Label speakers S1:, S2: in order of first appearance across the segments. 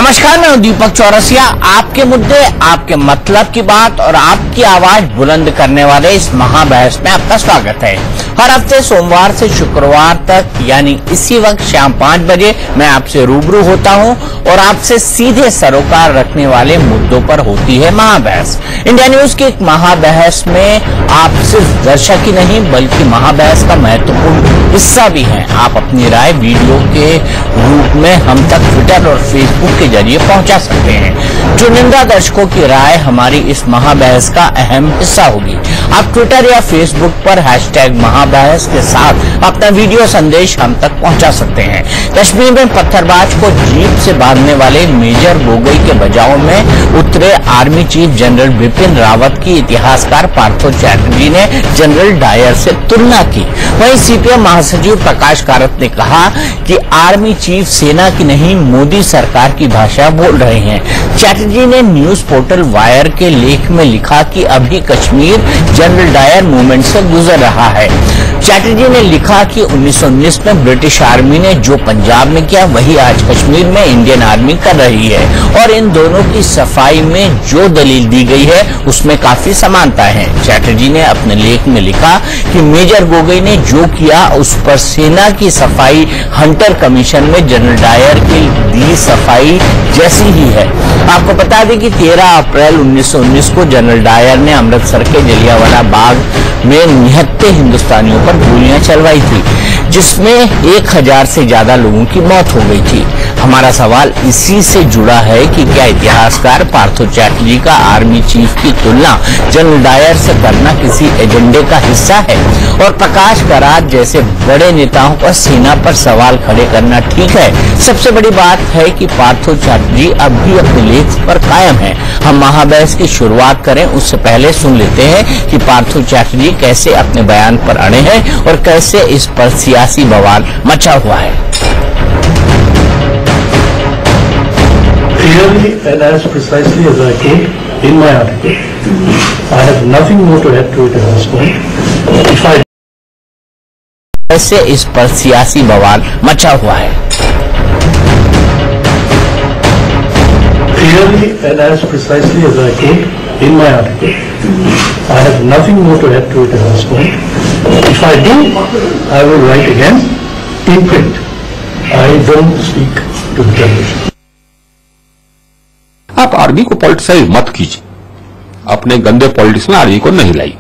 S1: नमस्कार, मैं हूं दीपक चौरसिया। आपके मुद्दे, आपके मतलब की बात और आपकी आवाज बुलंद करने वाले इस महाबहस में आपका स्वागत है। हर हफ्ते सोमवार से शुक्रवार तक यानी इसी वक्त शाम 5 बजे मैं आपसे रूबरू होता हूं और आपसे सीधे सरोकार रखने वाले मुद्दों पर होती है महाबहस। इंडिया न्यूज की एक महाबहस में आप सिर्फ दर्शक ही नहीं बल्कि महाबहस का महत्वपूर्ण हिस्सा भी हैं। आप अपनी राय वीडियो के रूप में हम तक ट्विटर और फेसबुक के जरिए पहुंचा सकते हैं। चुनिंदा दर्शकों की राय हमारी इस महाबहस का अहम हिस्सा होगी। आप ट्विटर या फेसबुक पर #महाबहस के साथ अपना वीडियो संदेश हम तक पहुंचा सकते हैं। कश्मीर में पत्थरबाज को जीप से बांधने वाले मेजर गोगोई के बचाव में उतरे army chief general Bipin Rawat की इतिहासकार पार्थो चैटर्जी ने जनरल डायर से तुलना की। वहीं सीपीएम महासचिव प्रकाश कारत ने कहा कि आर्मी चीफ सेना की नहीं मोदी सरकार की भाषा बोल रहे हैं। चैटर्जी ने न्यूज पोर्टल वायर के लेख में लिखा कि अभी कश्मीर जनरल डायर मूवमेंट से गुजर रहा है। चैटर्जी ने लिखा कि 1919 में ब्रिटिश आर्मी ने जो पंजाब में किया वही आज कश्मीर में इंडियन आर्मी कर रही है और इन दोनों की सफाई में जो दलील दी गई है उसमें काफी समानता है। चैटर्जी ने अपने लेख में लिखा कि मेजर गोगोई ने जो किया उस पर सेना की सफाई हंटर कमीशन में जनरल डायर की दी सफाई जैसी ही है। आपको बता दें कि 13 अप्रैल 1919 को जनरल डायर ने अमृतसर के जलियांवाला बाग में निहत्थे हिंदुस्तानियों पर गोलियां चलवाई थी, जिसमें 1000 से ज्यादा लोगों की मौत हो गई थी। हमारा सवाल इसी से जुड़ा है कि क्या इतिहासकार पार्थो चैटर्जी का आर्मी चीफ की तुलना जनरल डायर से करना किसी एजेंडे का हिस्सा है और प्रकाश करात जैसे बड़े नेताओं पर सेना पर सवाल खड़े करना ठीक है। सबसे बड़ी बात है कि पार्थो चैटर्जी अब भी अपने लेख पर कायम है। हम महाबहस की शुरुआत करें उससे पहले सुन लेते हैं कि पार्थो चैटर्जी कैसे अपने बयान पर अड़े हैं और कैसे इस पर सियासी बवाल मचा हुआ है।
S2: Clearly and as precisely as I could in my article, I have nothing more to add to it at this point. If I
S1: कैसे इस पर सियासी बवाल मचा हुआ है।
S2: Clearly and as precisely as I could in my article, I have nothing more to add to it at this point. If I do, I will write again in print. I don't speak to the television.
S3: आप army को politicise मत कीजिए। अपने गंदे politics में army को नहीं लाई।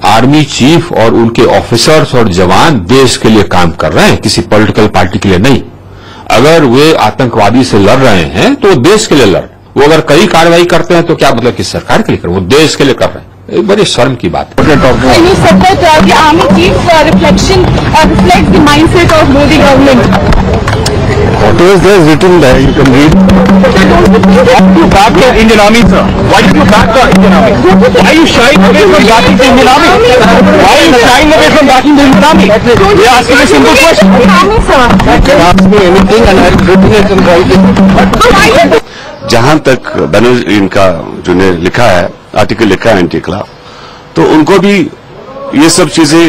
S3: Army chief और उनके ऑफिसर्स और जवान देश के लिए काम कर रहे हैं, किसी पॉलिटिकल पार्टी के लिए नहीं। अगर वे आतंकवादी से लड़ रहे हैं तो वो देश के लिए लड़ रहे हैं। वो अगर कई कार्रवाई करते हैं तो क्या मतलब कि सरकार के लिए कर, वो देश के लिए कर रहे हैं। एक बड़ी शर्म की बात है।
S4: Whatever there is written there, you can read.
S5: You back the Indian Army, sir. Why did you back the Indian Army? Why are you shying away from backing the Indian Army? Why are you shying away from backing the Indian Army? We are asking a simple question.
S4: You can ask me anything and I will written it and write it.
S6: जहां तक बनर्जी इनका जो ने लिखा है, article लिखा है anti club, तो उनको भी ये सब चीजें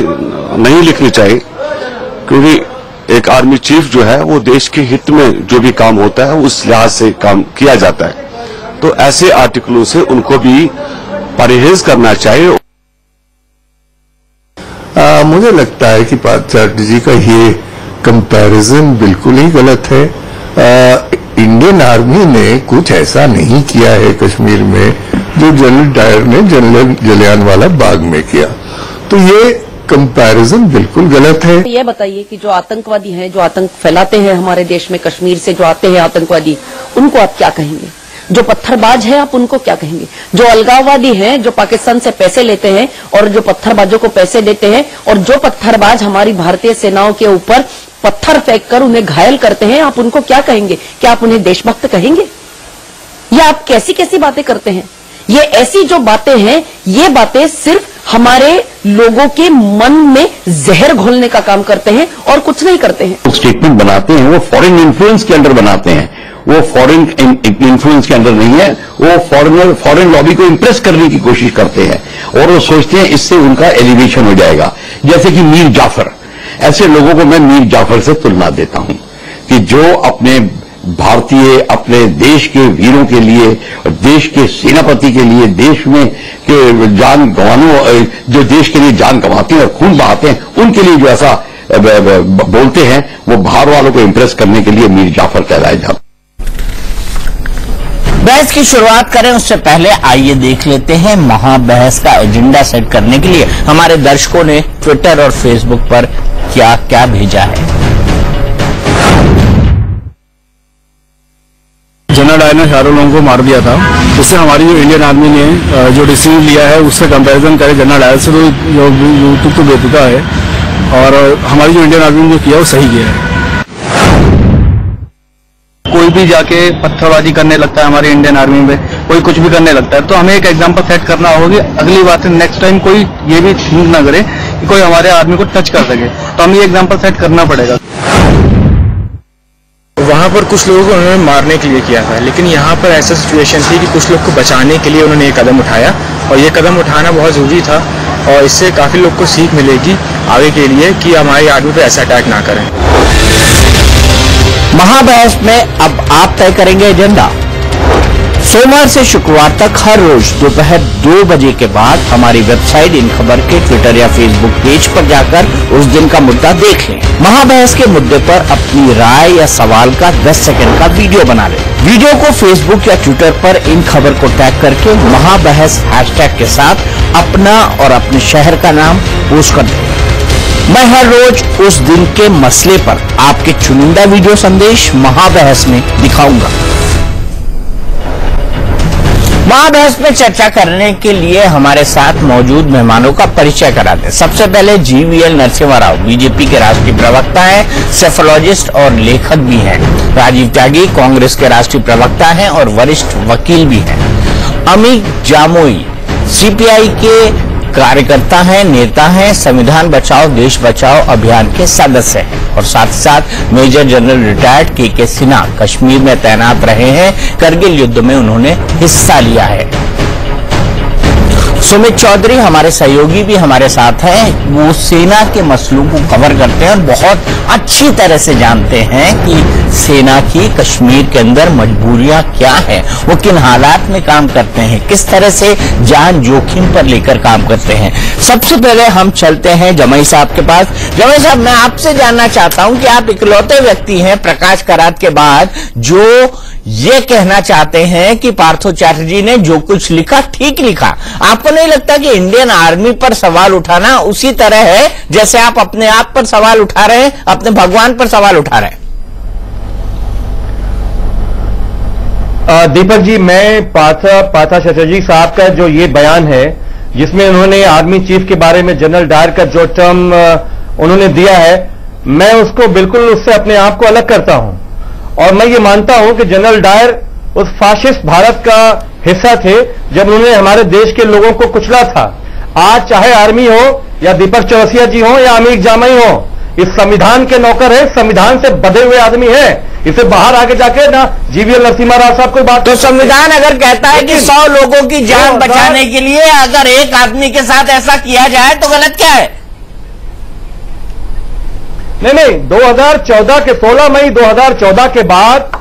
S6: नहीं लिखनी चाहिए, क्योंकि एक आर्मी चीफ जो है वो देश के हित में जो भी काम होता है उस लिहाज से काम किया जाता है। तो ऐसे आर्टिकलों से उनको भी परहेज करना चाहिए।
S4: मुझे लगता है कि चैटर्जी का ये कंपैरिजन बिल्कुल ही गलत है। इंडियन आर्मी ने कुछ ऐसा नहीं किया है कश्मीर में जो जनरल डायर ने जलियांवाला बाग में किया। तो ये कंपैरिजन बिल्कुल गलत है।
S7: ये बताइए कि जो आतंकवादी हैं, जो आतंक फैलाते हैं हमारे देश में, कश्मीर से जो आते हैं आतंकवादी, उनको आप क्या कहेंगे? जो पत्थरबाज हैं आप उनको क्या कहेंगे? जो अलगाववादी हैं, जो पाकिस्तान से पैसे लेते हैं और जो पत्थरबाजों को पैसे देते हैं और जो पत्थरबाज हमारी भारतीय सेनाओं के ऊपर पत्थर फेंक कर उन्हें घायल करते हैं, आप उनको क्या कहेंगे? क्या आप उन्हें देशभक्त कहेंगे? या आप कैसी कैसी बातें करते हैं? ये ऐसी जो बातें हैं, ये बातें सिर्फ हमारे लोगों के मन में जहर घोलने का काम करते हैं और कुछ नहीं करते हैं।
S5: स्टेटमेंट बनाते हैं वो फॉरेन इन्फ्लुएंस के अंडर बनाते हैं, वो फॉरेन इन्फ्लुएंस के अंदर नहीं है। वो फॉरेन लॉबी को इंप्रेस करने की कोशिश करते हैं और वो सोचते हैं इससे उनका एलिवेशन हो जाएगा। जैसे कि मीर जाफर, ऐसे लोगों को मैं मीर जाफर से तुलना देता हूं कि जो अपने भारतीय अपने देश के वीरों के लिए और देश के सेनापति के लिए, देश में के जान गंवाने, जो देश के लिए जान गंवाते हैं और खून बहाते हैं, उनके लिए जो ऐसा बोलते हैं, वो बाहर वालों को इंप्रेस करने के लिए मीर जाफर कहलाए जाते हैं।
S1: बहस की शुरुआत करें उससे पहले आइए देख लेते हैं महाबहस का एजेंडा सेट करने के लिए हमारे दर्शकों ने ट्विटर और फेसबुक पर क्या क्या भेजा है।
S8: जनरल डायर ने चारों लोगों को मार दिया था, उससे हमारी जो इंडियन आर्मी ने जो डिसीजन लिया है उससे कंपैरिजन करें जनरल डायर से, तो यूट्यूब तो बेतुका है, और हमारी जो इंडियन आर्मी ने जो किया वो सही किया है। कोई भी जाके पत्थरबाजी करने लगता है हमारी इंडियन आर्मी में, कोई कुछ भी करने लगता है, तो हमें एक एग्जांपल सेट करना होगा कि अगली बार से नेक्स्ट टाइम कोई ये भी थिंक ना करे कि कोई हमारे आर्मी को टच कर सके, तो हमें ये एग्जांपल सेट करना पड़ेगा।
S9: वहाँ पर कुछ लोगों को उन्होंने मारने के लिए किया था, लेकिन यहाँ पर ऐसा सिचुएशन थी कि कुछ लोग को बचाने के लिए उन्होंने ये कदम उठाया, और ये कदम उठाना बहुत ज़रूरी था, और इससे काफ़ी लोग को सीख मिलेगी आगे के लिए कि हमारी आर्मी पे ऐसा अटैक ना करें।
S1: महाबहस में अब आप तय करेंगे एजेंडा। सोमवार से शुक्रवार तक हर रोज दोपहर 2 बजे के बाद हमारी वेबसाइट इन खबर के ट्विटर या फेसबुक पेज पर जाकर उस दिन का मुद्दा देख लें। महाबहस के मुद्दे पर अपनी राय या सवाल का 10 सेकंड का वीडियो बना लें। वीडियो को फेसबुक या ट्विटर पर इन खबर को टैग करके महाबहस हैशटैग के साथ अपना और अपने शहर का नाम पोस्ट कर दें। मैं हर रोज उस दिन के मसले पर आपके चुनिंदा वीडियो संदेश महाबहस में दिखाऊंगा। महाबहस में चर्चा करने के लिए हमारे साथ मौजूद मेहमानों का परिचय कराते हैं। सबसे पहले GVL नरसिम्हा राव बीजेपी के राष्ट्रीय प्रवक्ता हैं, सेफोलॉजिस्ट और लेखक भी हैं। राजीव त्यागी कांग्रेस के राष्ट्रीय प्रवक्ता हैं और वरिष्ठ वकील भी हैं। अमित जामोई CPI के कार्यकर्ता हैं, नेता हैं, संविधान बचाओ देश बचाओ अभियान के सदस्य हैं, और साथ ही साथ major general retired KK Sinha Kashmir में तैनात रहे हैं। करगिल युद्ध में उन्होंने हिस्सा लिया है। सुमित चौधरी हमारे सहयोगी भी हमारे साथ हैं। वो सेना के मसलों को कवर करते हैं और बहुत अच्छी तरह से जानते हैं कि सेना की कश्मीर के अंदर मजबूरियां क्या हैं, वो किन हालात में काम करते हैं, किस तरह से जान जोखिम पर लेकर काम करते हैं। सबसे पहले हम चलते हैं जमई साहब के पास। जमई साहब, मैं आपसे जानना चाहता हूं कि आप इकलौते व्यक्ति हैं प्रकाश करात के बाद जो ये कहना चाहते हैं कि पार्थो चैटर्जी ने जो कुछ लिखा ठीक लिखा। आपको नहीं लगता कि इंडियन आर्मी पर सवाल उठाना उसी तरह है जैसे आप अपने आप पर सवाल उठा रहे हैं, अपने भगवान पर सवाल उठा रहे हैं?
S10: दीपक जी, मैं पार्था चैटर्जी साहब का जो ये बयान है जिसमें उन्होंने आर्मी चीफ के बारे में जनरल डायर का जो टर्म उन्होंने दिया है, मैं उसको बिल्कुल उससे अपने आप को अलग करता हूं। और मैं ये मानता हूं कि जनरल डायर उस फाशिस्ट भारत का हिस्सा थे जब उन्होंने हमारे देश के लोगों को कुचला था। आज चाहे आर्मी हो या दीपक चौरसिया जी हो या अमीर जामई हो, इस संविधान के नौकर है, संविधान से बधे हुए आदमी है। इसे बाहर आगे जाके ना GVL नरसिम्हा राव साहब कोई बात,
S1: तो संविधान अगर कहता है कि 100 लोगों की जान बचाने के लिए अगर एक आदमी के साथ ऐसा किया जाए तो गलत क्या है?
S10: नहीं, 2014 के 16 मई 2014 के बाद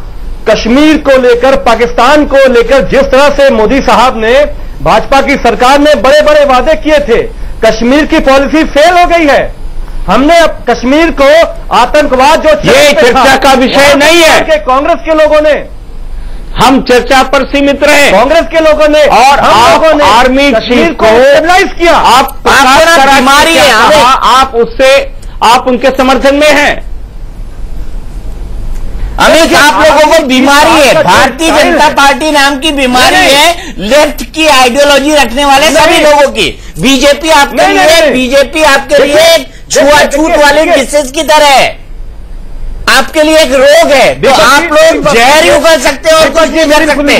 S10: कश्मीर को लेकर, पाकिस्तान को लेकर जिस तरह से मोदी साहब ने, भाजपा की सरकार ने बड़े बड़े वादे किए थे, कश्मीर की पॉलिसी फेल हो गई है। हमने अब कश्मीर को आतंकवाद जो
S5: ये चर्चा का विषय नहीं है
S10: कि कांग्रेस के लोगों ने,
S5: हम चर्चा पर सीमित रहे।
S10: कांग्रेस के लोगों ने
S5: और हम लोगों ने आर्मी चीफ को स्टेबलाइज किया। आप बीमारी है, आप उससे आप उनके समर्थन में हैं।
S1: अमित, आप लोगों को बीमारी है, भारतीय जनता पार्टी नाम की बीमारी है, लेफ्ट की आइडियोलॉजी रखने वाले सभी लोगों की। बीजेपी आपके लिए छुआछूत वाले डिसीज की तरह है, आपके लिए एक रोग है। तो आप लोग जहर ही उगल सकते हैं और कुछ नहीं कर सकते।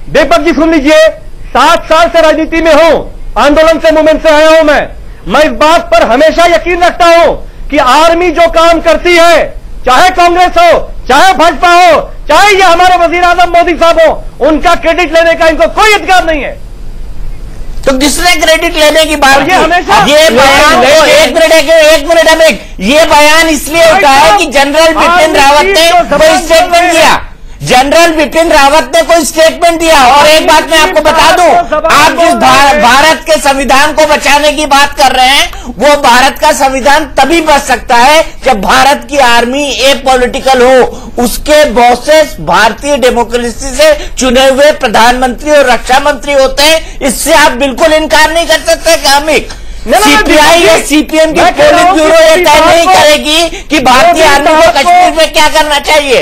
S10: दीपक जी सुन लीजिए, 7 साल से राजनीति में हूं, आंदोलन से मूवमेंट से आया हूं। मैं इस बात पर हमेशा यकीन रखता हूं कि आर्मी जो काम करती है, चाहे कांग्रेस हो, चाहे भाजपा हो, चाहे ये हमारे वजीर आजम मोदी साहब हो, उनका क्रेडिट लेने का इनको कोई अधिकार नहीं है।
S1: तो किसने क्रेडिट लेने की बात की? ये बयान को एक मिनट ये बयान इसलिए उठा है कि जनरल बिपिन रावत ने कोई स्टेटमेंट दिया, जनरल बिपिन रावत ने कोई स्टेटमेंट दिया। और एक बात मैं आपको बता दूं, आप जिस भारत के संविधान को बचाने की बात कर रहे हैं, वो भारत का संविधान तभी बच सकता है जब भारत की आर्मी एपॉलिटिकल हो, उसके बॉसेस भारतीय डेमोक्रेसी से चुने हुए प्रधानमंत्री और रक्षा मंत्री होते हैं। इससे आप बिल्कुल इनकार नहीं कर सकते कामिक। सीपीआई या सीपीएम की पोलिट ब्यूरो ये तय नहीं करेगी कि भारतीय आर्मी को कश्मीर में क्या करना चाहिए।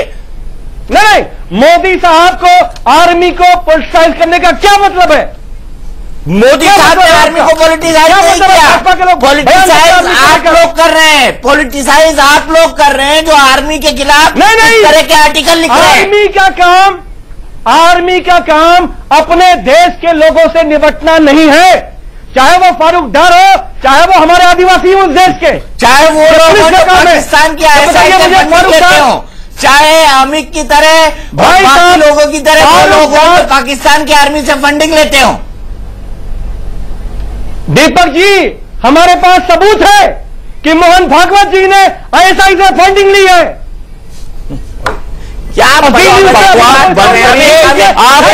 S10: नहीं, मोदी साहब को आर्मी को पोलिटिसाइज करने का क्या मतलब है?
S1: मोदी साहब ने आर्मी को पोलिटिसाइज नहीं किया, पोलिटिसाइज आप लोग कर रहे हैं, पोलिटिसाइज आप लोग कर रहे हैं जो आर्मी के खिलाफ इस तरह के आर्टिकल लिख रहे हैं।
S10: आर्मी का काम अपने देश के लोगों से निपटना नहीं है, चाहे वो फारूक डार हो, चाहे वो हमारे आदिवासी हो उस देश के,
S1: चाहे वो पाकिस्तान की लेते हो, चाहे अमित की तरह बाकी लोगों की तरह वो लोग पाकिस्तान की आर्मी से फंडिंग लेते हो।
S10: दीपक जी, हमारे पास सबूत है कि मोहन भागवत जी ने आईएसआई से फंडिंग ली है।
S1: क्या
S10: आप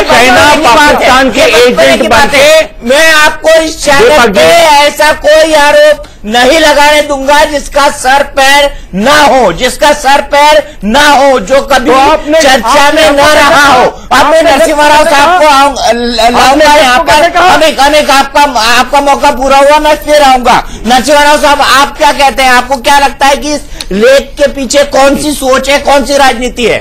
S1: चाइना पाकिस्तान के एजेंट बनके, मैं आपको इस चैनल पे ऐसा कोई आरोप नहीं लगाने दूंगा जिसका सर पैर ना हो, जिसका सर पैर ना हो, जो कभी चर्चा में न रहा हो। अब मैं नरसिम्हा राव साहब को लाऊंगा यहाँ पर, अनेक आपका मौका पूरा हुआ, मैं फिर आऊंगा। नरसिम्हा राव साहब, आप क्या कहते हैं? आपको क्या लगता है कि इस लेख के पीछे कौन सी सोच है, कौन सी राजनीति है?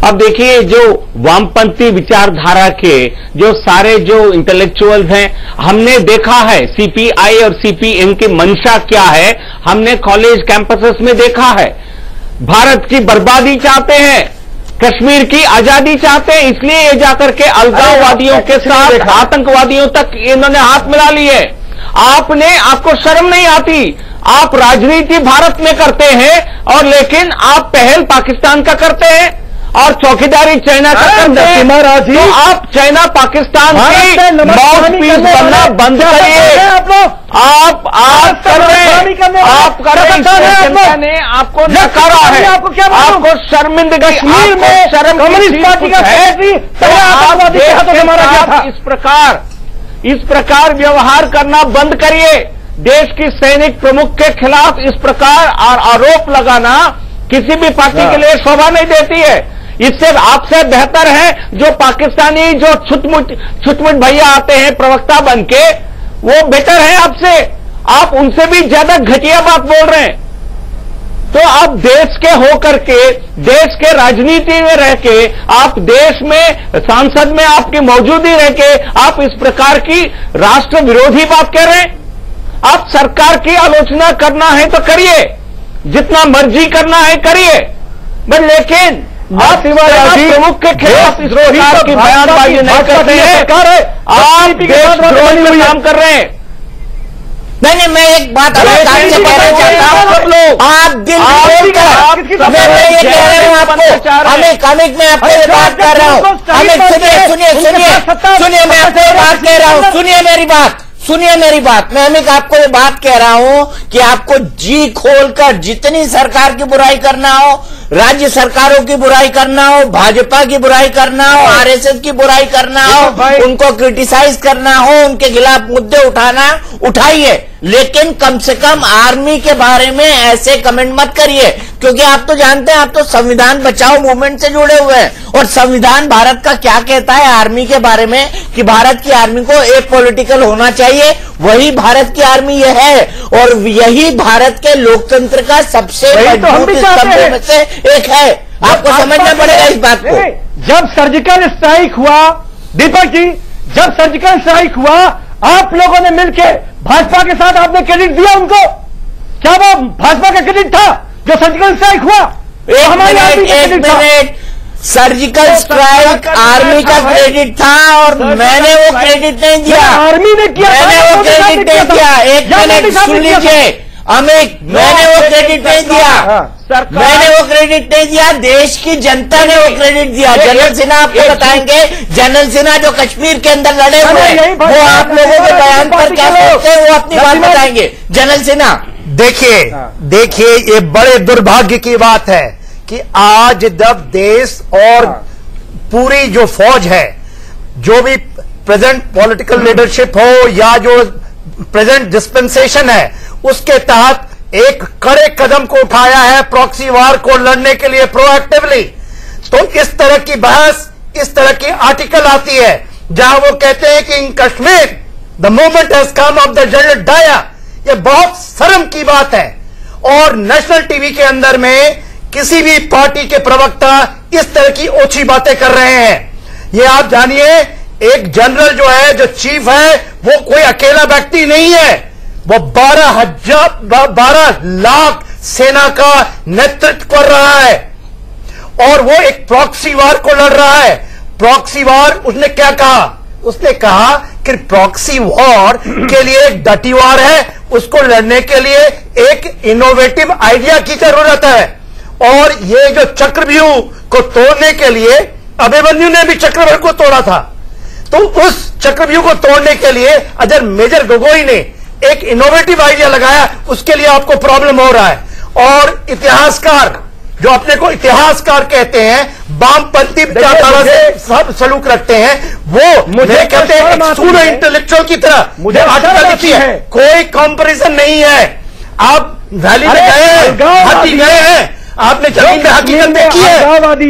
S11: अब देखिए, जो वामपंथी विचारधारा के जो सारे जो इंटेलेक्चुअल्स हैं, हमने देखा है सीपीआई और सीपीएम की मंशा क्या है, हमने कॉलेज कैंपसेस में देखा है। भारत की बर्बादी चाहते हैं, कश्मीर की आजादी चाहते हैं, इसलिए ये जाकर के अलगाववादियों के साथ आतंकवादियों तक इन्होंने हाथ मिला लिए। आपको शर्म नहीं आती? आप राजनीति भारत में करते हैं और लेकिन आप पहल पाकिस्तान का करते हैं और चौकीदारी चाइना का करते हैं। तो आप चाइना पाकिस्तान की माउथपीस बनना बंद करिए। आप कर रहे हैं, आप कर रहे हैं, ने आपको नकारा है, आपको शर्मिंदगी, शर्म कम्युनिस्ट पार्टी का है। इस प्रकार व्यवहार करना बंद करिए। देश की सैनिक प्रमुख के खिलाफ इस प्रकार आरोप लगाना किसी भी पार्टी के लिए शोभा नहीं देती है। इससे आपसे बेहतर है जो पाकिस्तानी जो छुटमुट भैया आते हैं प्रवक्ता बनके, वो बेटर है आपसे। आप उनसे भी ज्यादा घटिया बात बोल रहे हैं। तो आप देश के होकर के, देश के राजनीति में रह के, आप देश में सांसद में आपकी मौजूदगी रह के आप इस प्रकार की राष्ट्र विरोधी बात कह रहे हैं। आप सरकार की आलोचना करना है तो करिए, जितना मर्जी करना है करिए, बट लेकिन आप प्रमुख के खिलाफ इस प्रकार की बयानबाजी नहीं करते हैं। आप देशद्रोही में काम कर रहे हैं।
S1: नहीं, मैं एक बात से कहना चाहता हूं, आप दिल खोलकर, मैं ये कह रहा हूं आपको, अमित मैं आपको ये बात कर रहा हूं, अमित सुनिए, मैं आपको ये बात कह रहा हूं, सुनिए मेरी बात, मैं अमित आपको ये बात कह रहा हूं कि आपको जी खोलकर जितनी सरकार की बुराई करना हो, राज्य सरकारों की बुराई करना हो, भाजपा की बुराई करना हो, आरएसएस की बुराई करना हो, उनको क्रिटिसाइज करना हो, उनके खिलाफ मुद्दे उठाइए, लेकिन कम से कम आर्मी के बारे में ऐसे कमेंट मत करिए, क्योंकि आप तो जानते हैं, आप तो संविधान बचाओ मूवमेंट से जुड़े हुए हैं, और संविधान भारत का क्या कहता है आर्मी के बारे में कि भारत की आर्मी को एपॉलिटिकल होना चाहिए, वही भारत की आर्मी यह है, और यही भारत के लोकतंत्र का सबसे मजबूत स्तंभ में से एक है। आपको समझना पड़ेगा इस बात को।
S10: जब सर्जिकल स्ट्राइक हुआ, दीपक जी, जब सर्जिकल स्ट्राइक हुआ, आप लोगों ने मिलकर भाजपा के साथ आपने क्रेडिट दिया उनको? क्या वो भाजपा का क्रेडिट था जो सर्जिकल स्ट्राइक हुआ?
S1: एक मिनट, सर्जिकल स्ट्राइक आर्मी का क्रेडिट था और मैंने वो क्रेडिट नहीं दिया,
S10: आर्मी ने किया,
S1: मैंने वो क्रेडिट नहीं दिया। एक मिनट सुन लीजिए, अमित, मैंने वो क्रेडिट नहीं दिया, मैंने वो क्रेडिट नहीं दिया, देश की जनता ने वो क्रेडिट दिया। जनरल सिन्हा आपको बताएंगे, जनरल सिन्हा जो कश्मीर के अंदर लड़े हुए, वो आप लोगों के बयान पर क्या सोचते हैं, वो अपनी बात बताएंगे। जनरल सिन्हा,
S12: देखिए ये बड़े दुर्भाग्य की बात है कि आज जब देश और पूरी जो फौज है, जो भी प्रेजेंट पॉलिटिकल लीडरशिप हो या जो प्रेजेंट डिस्पेंसेशन है, उसके तहत एक कड़े कदम को उठाया है प्रॉक्सी वार को लड़ने के लिए प्रोएक्टिवली। तो इस तरह की बहस, इस तरह की आर्टिकल आती है जहां वो कहते हैं कि in Kashmir the moment has come of the general Dyer. ये बहुत शर्म की बात है। और नेशनल टीवी के अंदर में किसी भी पार्टी के प्रवक्ता इस तरह की ओछी बातें कर रहे हैं। ये आप जानिए, एक जनरल जो है, जो चीफ है, वो कोई अकेला व्यक्ति नहीं है, वो 12 लाख सेना का नेतृत्व कर रहा है और वो एक प्रॉक्सी वार को लड़ रहा है। प्रॉक्सी वार, उसने क्या कहा? उसने कहा कि प्रॉक्सी वॉर के लिए एक डटी वार है, उसको लड़ने के लिए एक इनोवेटिव आइडिया की जरूरत है। और ये जो चक्रव्यूह को तोड़ने के लिए अभिमन्यु ने भी चक्रव्यूह को तोड़ा था, तो उस चक्रव्यूह को तोड़ने के लिए अगर मेजर गोगोई ने एक इनोवेटिव आइडिया लगाया, उसके लिए आपको प्रॉब्लम हो रहा है। और इतिहासकार जो अपने को इतिहासकार कहते हैं, वामपंथी विचारधारा से सब सलूक रखते हैं, वो मुझे कहते हैं सूडो इंटेलेक्चुअल की तरह मुझे आर्टिकल लिखी है, कोई कंपैरिजन नहीं है। आप वैली में गए हैं, हाथी गए हैं, आपने जमीन में हकीकत देखी है,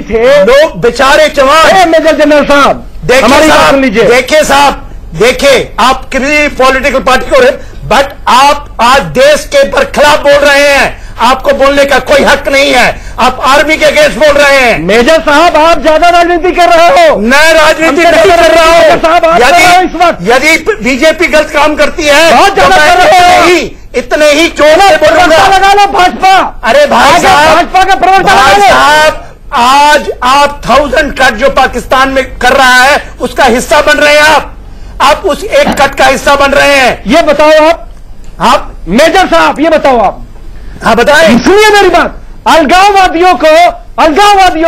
S12: थे लोग बेचारे जवान। मेजर जनरल साहब, देखिए साहब, देखिए आप किसी पॉलिटिकल पार्टी को, बट आप आज देश के पर खिलाफ बोल रहे हैं, आपको बोलने का कोई हक नहीं है, आप आर्मी के अगेंस्ट बोल रहे हैं। मेजर साहब, आप ज्यादा राजनीति कर रहे हो। मैं राजनीति नहीं कर रहा हूं। यदि बीजेपी गलत काम करती है बहुत ज्यादा, इतने ही जोर से बोलूंगा। लगा लो भाजपा। अरे भाई साहब, भाजपा का प्रवक्ता, आज आप 1000 कट जो पाकिस्तान में कर रहा है, उसका हिस्सा बन रहे हैं आप उस एक कट का हिस्सा बन रहे हैं। ये बताओ आप मेजर साहब, ये बताओ आप। हाँ बताएं। सुनिए मेरी बात। अलगाववादियों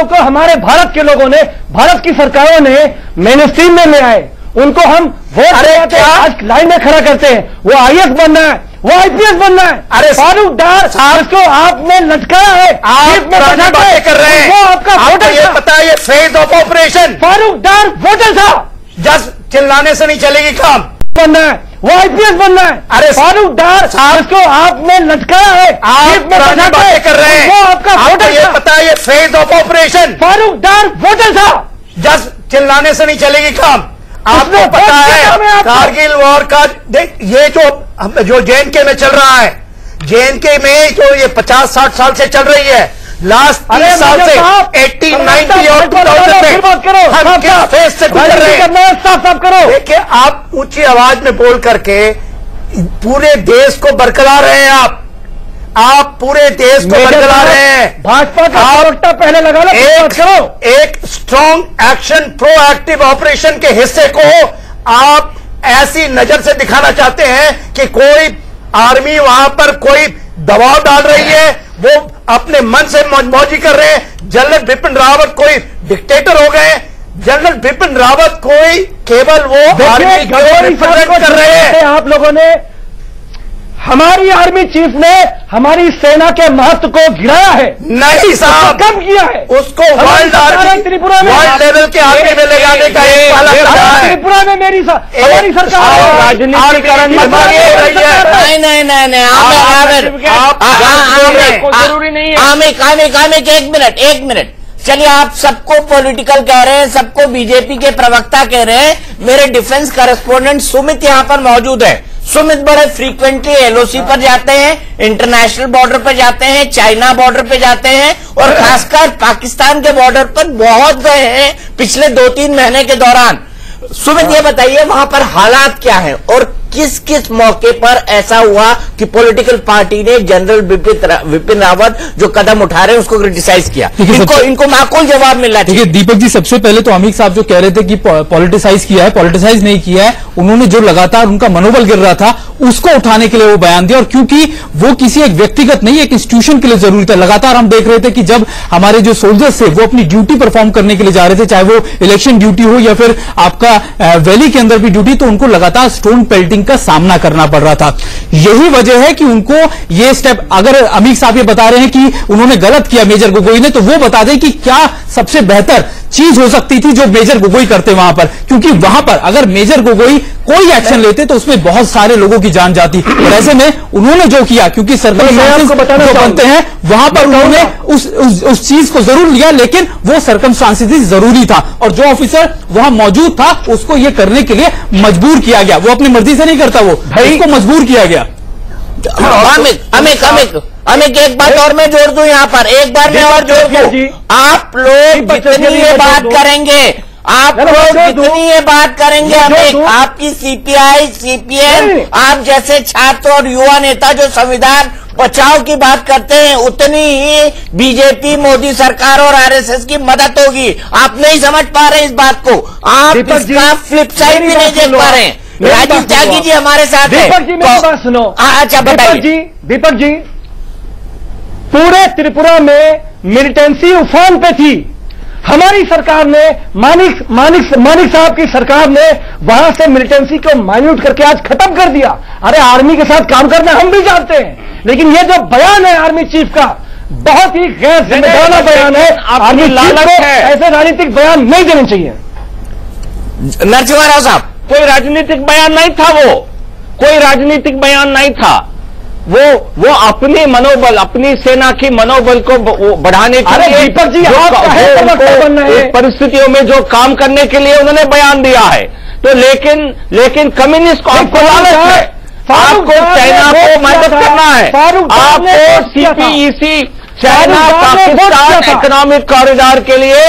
S12: को हमारे भारत के लोगों ने, भारत की सरकारों ने मेनस्ट्रीम में ले आए, उनको हम वोट देते हैं, आज लाइन में खड़ा करते हैं। वो आईएएस बनना है, वो आईपीएस बनना है। अरे फारूक डार जिसको आपने लटकाया है, आप बातें कर रहे हैं, वो आपका वोटर, ये पता है, ये phase of operation. Farooq Dar voter था, जस्ट चिल्लाने से नहीं चलेगी काम। बनना है, वो आईपीएस बनना है। अरे फारूक डार जिसको आपने लटकाया है, आप बातें कर रहे हैं, वो आपका वोटर, ये पता है, ये phase of operation. Farooq Dar voter था, जस्ट चिल्लाने से नहीं चलेगी काम। आपको पता है कारगिल वॉर का, ये जो JNK में चल रहा है, JNK में जो ये 50-60 साल से चल रही है, लास्ट 30 साल से 80, 90 और 2000 में हम किस फेज से गुजर रहे हैं, साफ करो। देखिए, आप ऊंची आवाज में बोल करके पूरे देश को बरकरार रहे हैं। आप पूरे देश को बरकरा रहे हैं। भाजपा का प्रवक्ता पहले लगा लो, एक स्ट्रॉन्ग एक्शन प्रोएक्टिव ऑपरेशन के हिस्से को आप ऐसी नजर से दिखाना चाहते हैं कि कोई आर्मी वहां पर कोई दबाव डाल रही है, वो अपने मन से मौजी कर रहे हैं। जनरल बिपिन रावत कोई डिक्टेटर हो गए। जनरल बिपिन रावत कोई केवल वो आर्मी को रिप्रेजेंट कर रहे हैं। आप लोगों ने, हमारी आर्मी चीफ ने हमारी सेना के महत्व को गिराया है। नहीं साहब, कम किया है उसको। वर्ल्ड आर्मी, त्रिपुरा में वर्ल्ड लेवल के आर्मी में ले जाने का एक पाला चला है। त्रिपुरा में हमारी सरकार राजनीतिकरण में लगी रही है। नहीं,
S11: जरूरी नहीं है।
S1: एक मिनट, चलिए, आप सबको पॉलिटिकल कह रहे हैं, सबको बीजेपी के प्रवक्ता कह रहे हैं। मेरे डिफेंस करेस्पोंडेंट सुमित यहां पर मौजूद है। सुमित बड़े फ्रीक्वेंटली LOC पर जाते हैं, इंटरनेशनल बॉर्डर पर जाते हैं, चाइना बॉर्डर पे जाते हैं, और खासकर पाकिस्तान के बॉर्डर पर बहुत गए हैं पिछले 2-3 महीने के दौरान। सुमित, ये बताइए वहां पर हालात क्या है और किस किस मौके पर ऐसा हुआ कि पॉलिटिकल पार्टी ने जनरल विपिन रावत जो कदम उठा रहे हैं उसको क्रिटिसाइज किया? इनको माकूल जवाब मिला।
S13: देखिए दीपक जी, सबसे पहले तो अमित साहब जो कह रहे थे कि पॉलिटिसाइज किया है, पॉलिटिसाइज नहीं किया है। उन्होंने जो लगातार उनका मनोबल गिर रहा था उसको उठाने के लिए वो बयान दिया, और क्योंकि वो किसी एक व्यक्तिगत नहीं, एक इंस्टीट्यूशन के लिए जरूरी था। लगातार हम देख रहे थे कि जब हमारे जो सोल्जर्स थे वो अपनी ड्यूटी परफॉर्म करने के लिए जा रहे थे, चाहे वो इलेक्शन ड्यूटी हो या फिर आपका वैली के अंदर भी ड्यूटी, तो उनको लगातार स्टोन पेल्टिंग का सामना करना पड़ रहा था। यही वजह है कि उनको ये स्टेप, अगर अमित साहब ये बता रहे हैं कि उन्होंने गलत किया मेजर गोगोई ने, तो वो बता दें कि क्या सबसे बेहतर चीज हो सकती थी जो मेजर गोगोई करते वहां पर, क्योंकि वहां पर अगर मेजर गोगोई कोई एक्शन लेते तो उसमें बहुत सारे लोगों की जान जाती, और ऐसे में उन्होंने जो किया, क्योंकि सर्कमस्टांसेस जो बनते हैं वहां पर उन्होंने उस चीज को जरूर लिया, लेकिन वो सर्कमस्टांसेस जरूरी था, और जो ऑफिसर वहां मौजूद था उसको ये करने के लिए मजबूर किया गया। वो अपनी मर्जी से नहीं करता, वो उसको मजबूर किया गया।
S1: अमित एक बात और मैं जोड़ दूं यहाँ पर, एक बार मैं और जोड़ दूं। आप लोग जितनी ये बात करेंगे, आप लोग जितनी ये बात करेंगे, अमित, आपकी सीपीआई, सीपीएम, आप जैसे छात्र और युवा नेता जो संविधान बचाव की बात करते हैं, उतनी ही बीजेपी, मोदी सरकार और आरएसएस की मदद होगी। आप नहीं समझ पा रहे इस बात को, आप इसका फ्लिप साइड भी नहीं देख पा रहे हैं। राजीव त्यागी जी हमारे साथ हैं।
S12: दीपक जी मेरी बात सुनो।
S1: अच्छा बताइए।
S12: दीपक जी, पूरे त्रिपुरा में मिलिटेंसी उफान पे थी। हमारी सरकार ने, मानिक साहब की सरकार ने वहां से मिलिटेंसी को माइन्यूट करके आज खत्म कर दिया। अरे आर्मी के साथ काम करना हम भी जानते हैं, लेकिन ये जो बयान है आर्मी चीफ का, बहुत ही गैर जिम्मेदाराना बयान है। आर्मी लालच है, ऐसे राजनीतिक बयान नहीं देने चाहिए।
S1: नरसिम्हा राव साहब,
S11: कोई राजनीतिक बयान नहीं था, वो कोई राजनीतिक बयान नहीं था। वो अपनी मनोबल, अपनी सेना की मनोबल को बढ़ाने के लिए
S12: दीपक जी
S11: परिस्थितियों में जो काम करने के लिए उन्होंने बयान दिया है। तो लेकिन कम्युनिस्ट को आपको लालच है, आपको चाइना को मदद करना है, आपको CPEC, China Pakistan economic corridor के लिए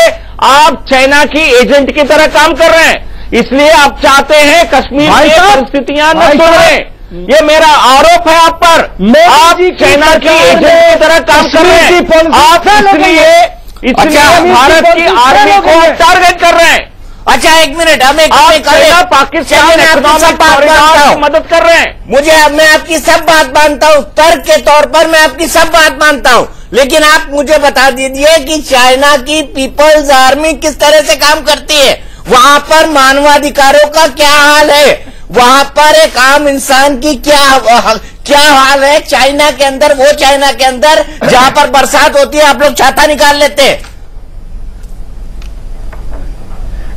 S11: आप चाइना की एजेंट की तरह काम कर रहे हैं। इसलिए आप चाहते हैं कश्मीर की परिस्थितियां न सुधरें। ये मेरा आरोप है आप पर, आप चाइना की एजेंट की तरह काम कर रहे हैं। आप इसलिए भारत की आर्मी को टारगेट कर रहे हैं।
S1: अच्छा एक मिनट, हमें
S11: पाकिस्तान की मदद कर रहे हैं।
S1: मैं आपकी सब बात मानता हूं, तर्क के तौर पर मैं आपकी सब बात मानता हूं, लेकिन आप मुझे बता दीजिए कि चाइना की पीपल्स आर्मी किस तरह से काम करती है, वहां पर मानवाधिकारों का क्या हाल है, वहां पर एक आम इंसान की क्या हाल है। चाइना के अंदर, वो चाइना के अंदर जहां पर बरसात होती है आप लोग छाता निकाल लेते हैं।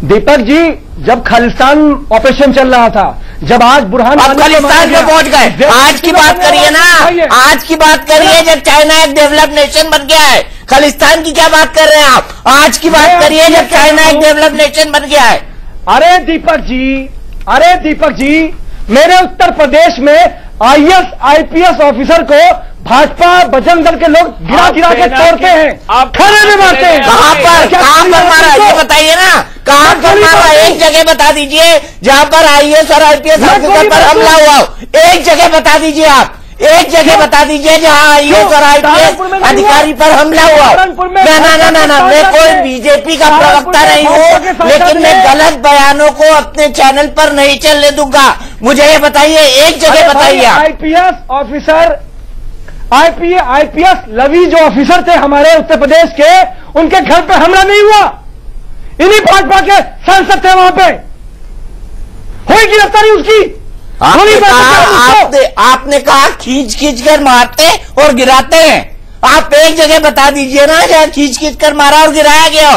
S12: दीपक जी, जब खालिस्तान ऑपरेशन चल रहा था, जब आज बुरहान
S1: खालिस्तान में पहुंच गए, आज की बात करिए ना, आज की बात करिए जब चाइना एक डेवलप नेशन बन गया है। खालिस्तान की क्या बात कर रहे हैं आप? आज की बात करिए जब चाइना एक डेवलप नेशन बन गया है।
S12: अरे दीपक जी, मेरे उत्तर प्रदेश में आईएएस आईपीएस ऑफिसर को भाजपा बजरंग दल के लोग गिरा के तोड़ते हैं, आप खाने में मारते हैं।
S1: कहां पर मारा ये बताइए ना, कहां पर मारा? एक जगह बता दीजिए जहां पर आईएएस और आईपीएस ऑफिसर पर हमला हुआ हो। एक जगह बता दीजिए, आप एक जगह बता दीजिए जहां आईएएस और आईपीएस अधिकारी पर हमला हुआ। ना, मैं कोई बीजेपी का प्रवक्ता नहीं हूं, लेकिन मैं गलत बयानों को अपने चैनल पर नहीं चलने दूंगा। मुझे ये बताइए, एक जगह बताइए।
S12: आईपीएस ऑफिसर, आईपीएस लवी जो ऑफिसर थे हमारे उत्तर प्रदेश के, उनके घर पर हमला नहीं हुआ। इन्हीं भाजपा के सांसद थे वहां पे, हुई गिरफ्तारी उसकी।
S1: आपने कहा खींच कर मारते और गिराते हैं। आप एक जगह बता दीजिए ना जहां खींच कर मारा और गिराया गया।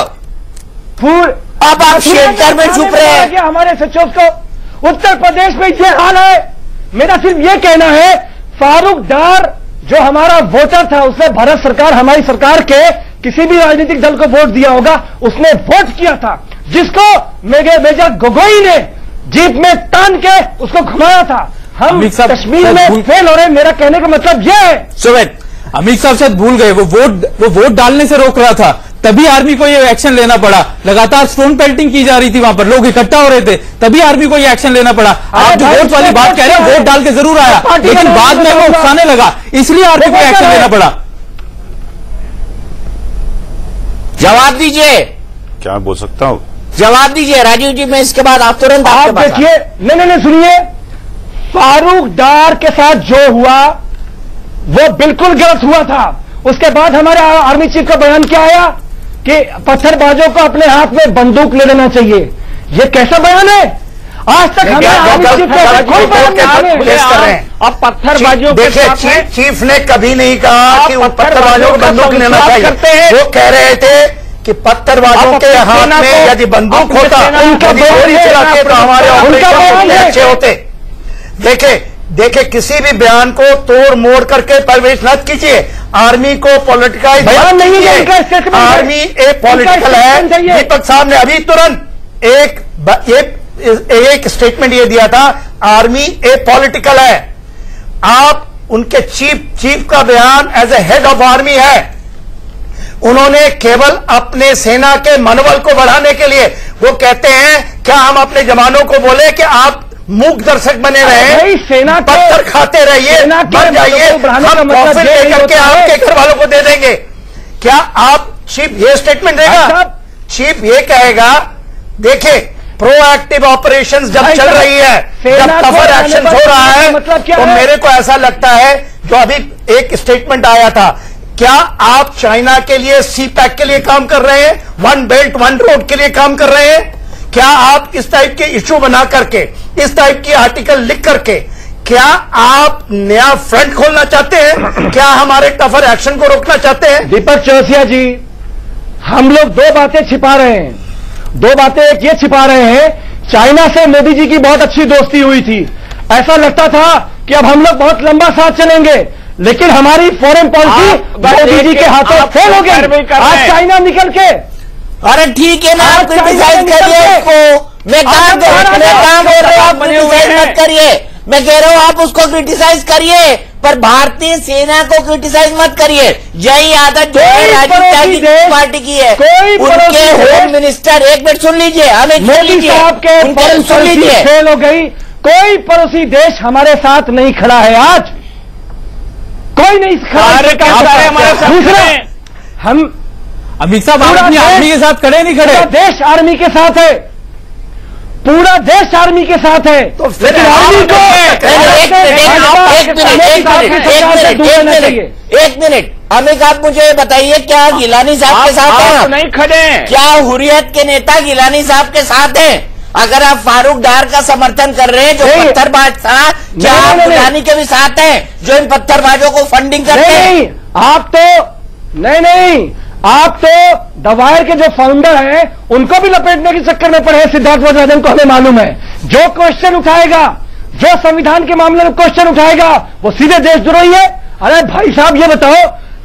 S1: अब आप शेल्टर में छुप रहे हैं।
S12: हमारे सचिव को उत्तर प्रदेश में ये हाल है। मेरा सिर्फ ये कहना है, फारूक डार जो हमारा वोटर था, उसने भारत सरकार, हमारी सरकार के किसी भी राजनीतिक दल को वोट दिया होगा, उसने वोट किया था, जिसको मेजर गोगोई ने जीप में तान के उसको घुमाया था। हम कश्मीर में फेल हो रहे हैं। मेरा कहने का मतलब यह है।
S13: अमित साहब शायद भूल गए, वो वोट डालने से रोक रहा था, तभी आर्मी को ये एक्शन लेना पड़ा। लगातार स्टोन पेल्टिंग की जा रही थी, वहां पर लोग इकट्ठा हो रहे थे, तभी आर्मी को ये एक्शन लेना पड़ा। आप जो वोट वाली बात कह रहे हैं, वोट डाल के जरूर आया, लेकिन बाद में वो उकसाने लगा, इसलिए आर्मी को एक्शन लेना पड़ा।
S1: जवाब दीजिए।
S6: क्या बोल सकता हूं?
S1: जवाब दीजिए राजीव जी, मैं इसके बाद आप तुरंत
S12: आप देखिए, नहीं सुनिए, फारूक डार के साथ जो हुआ वो बिल्कुल गलत हुआ था। उसके बाद हमारे आर्मी चीफ का बयान क्या आया कि पत्थरबाजों को अपने हाथ में बंदूक ले लेना चाहिए। ये कैसा बयान है? आज तक हमें आर्मी चीफ का कोई बयान नहीं
S11: कर रहे हैं। अब पत्थरबाजों के
S12: देखिए, चीफ ने कभी नहीं कहा कि पत्थरबाजों को बंदूक लेना चाहिए। वो कह रहे थे कि पत्थरबाजों के हाथ में यदि बंदूक होता, यदि गोली चलाते तो हमारे ऑपरेशन अच्छे होते। देखे किसी भी बयान को तोड़ मोड़ करके प्रवेश न कीजिए। आर्मी को पॉलिटिकाइज बयान नहीं है, आर्मी एक पॉलिटिकल है। दीपक साहब ने अभी तुरंत एक स्टेटमेंट ये दिया था, आर्मी एक पॉलिटिकल है। आप उनके चीफ का बयान as a head of army है। उन्होंने केवल अपने सेना के मनोबल को बढ़ाने के लिए वो कहते हैं, क्या हम अपने जवानों को बोले कि आप मूक दर्शक बने रहे, सेना पत्थर खाते रहिए, मर जाइए, हम प्रॉफिट लेकर के आपके घर वालों को दे देंगे। क्या आप चीफ ये स्टेटमेंट देगा? चीफ ये कहेगा, देखे प्रोएक्टिव ऑपरेशंस जब चल रही है, जब टफर एक्शन हो रहा है, तो मेरे को ऐसा लगता है, जो अभी एक स्टेटमेंट आया था, क्या आप चाइना के लिए सी पैक के लिए काम कर रहे हैं, वन बेल्ट वन रोड के लिए काम कर रहे हैं? क्या आप इस टाइप के इश्यू बना करके, इस टाइप की आर्टिकल लिख करके, क्या आप नया फ्रंट खोलना चाहते हैं? क्या हमारे टफर एक्शन को रोकना चाहते हैं?
S14: दीपक चौरसिया जी, हम लोग दो बातें छिपा रहे हैं। दो बातें, एक ये छिपा रहे हैं, चाइना से मोदी जी की बहुत अच्छी दोस्ती हुई थी, ऐसा लगता था कि अब हम लोग बहुत लंबा साथ चलेंगे, लेकिन हमारी फॉरेन पॉलिसी मोदी जी के हाथों फेल हो गई। आज चाइना निकल के,
S1: अरे ठीक है ना, आप क्रिटिसाइज करिए उसको। मैं काम बोल रहा हूँ, आप क्रिटिसाइज मत करिए। मैं कह रहा हूँ आप उसको क्रिटिसाइज करिए, पर भारतीय सेना को क्रिटिसाइज मत करिए। यही आदत जो है राजीव त्यागी पार्टी की है। उनके होम मिनिस्टर, एक मिनट सुन लीजिए, हमें
S14: मोदी साहब के सुन लीजिए, फेल हो गई। कोई पड़ोसी देश हमारे साथ नहीं खड़ा है, आज कोई नहीं खड़ा। दूसरा, हम
S13: अमित साहब अपनी आर्मी के साथ खड़े नहीं खड़े?
S14: देश आर्मी के साथ है, पूरा देश आर्मी के साथ है। तो फिर आर्मी को
S1: एक मिनट अमित, आप मुझे बताइए, क्या गिलानी साहब के साथ हैं?
S11: नहीं खड़े।
S1: क्या हुर्रियत के नेता गिलानी साहब के साथ हैं? अगर आप फारूक डार का समर्थन कर रहे हैं, जो पत्थरबाज था, क्या आप गिलानी के भी साथ हैं, जो इन पत्थरबाजों को फंडिंग करते हैं?
S14: आप तो नहीं, आप तो दवायर के जो फाउंडर हैं, उनको भी लपेटने के चक्कर में पड़े हैं। सिद्धार्थ वज्रधन को हमें मालूम है, जो क्वेश्चन उठाएगा, जो संविधान के मामले में क्वेश्चन उठाएगा, वो सीधे देशद्रोही है। अरे भाई साहब, ये बताओ,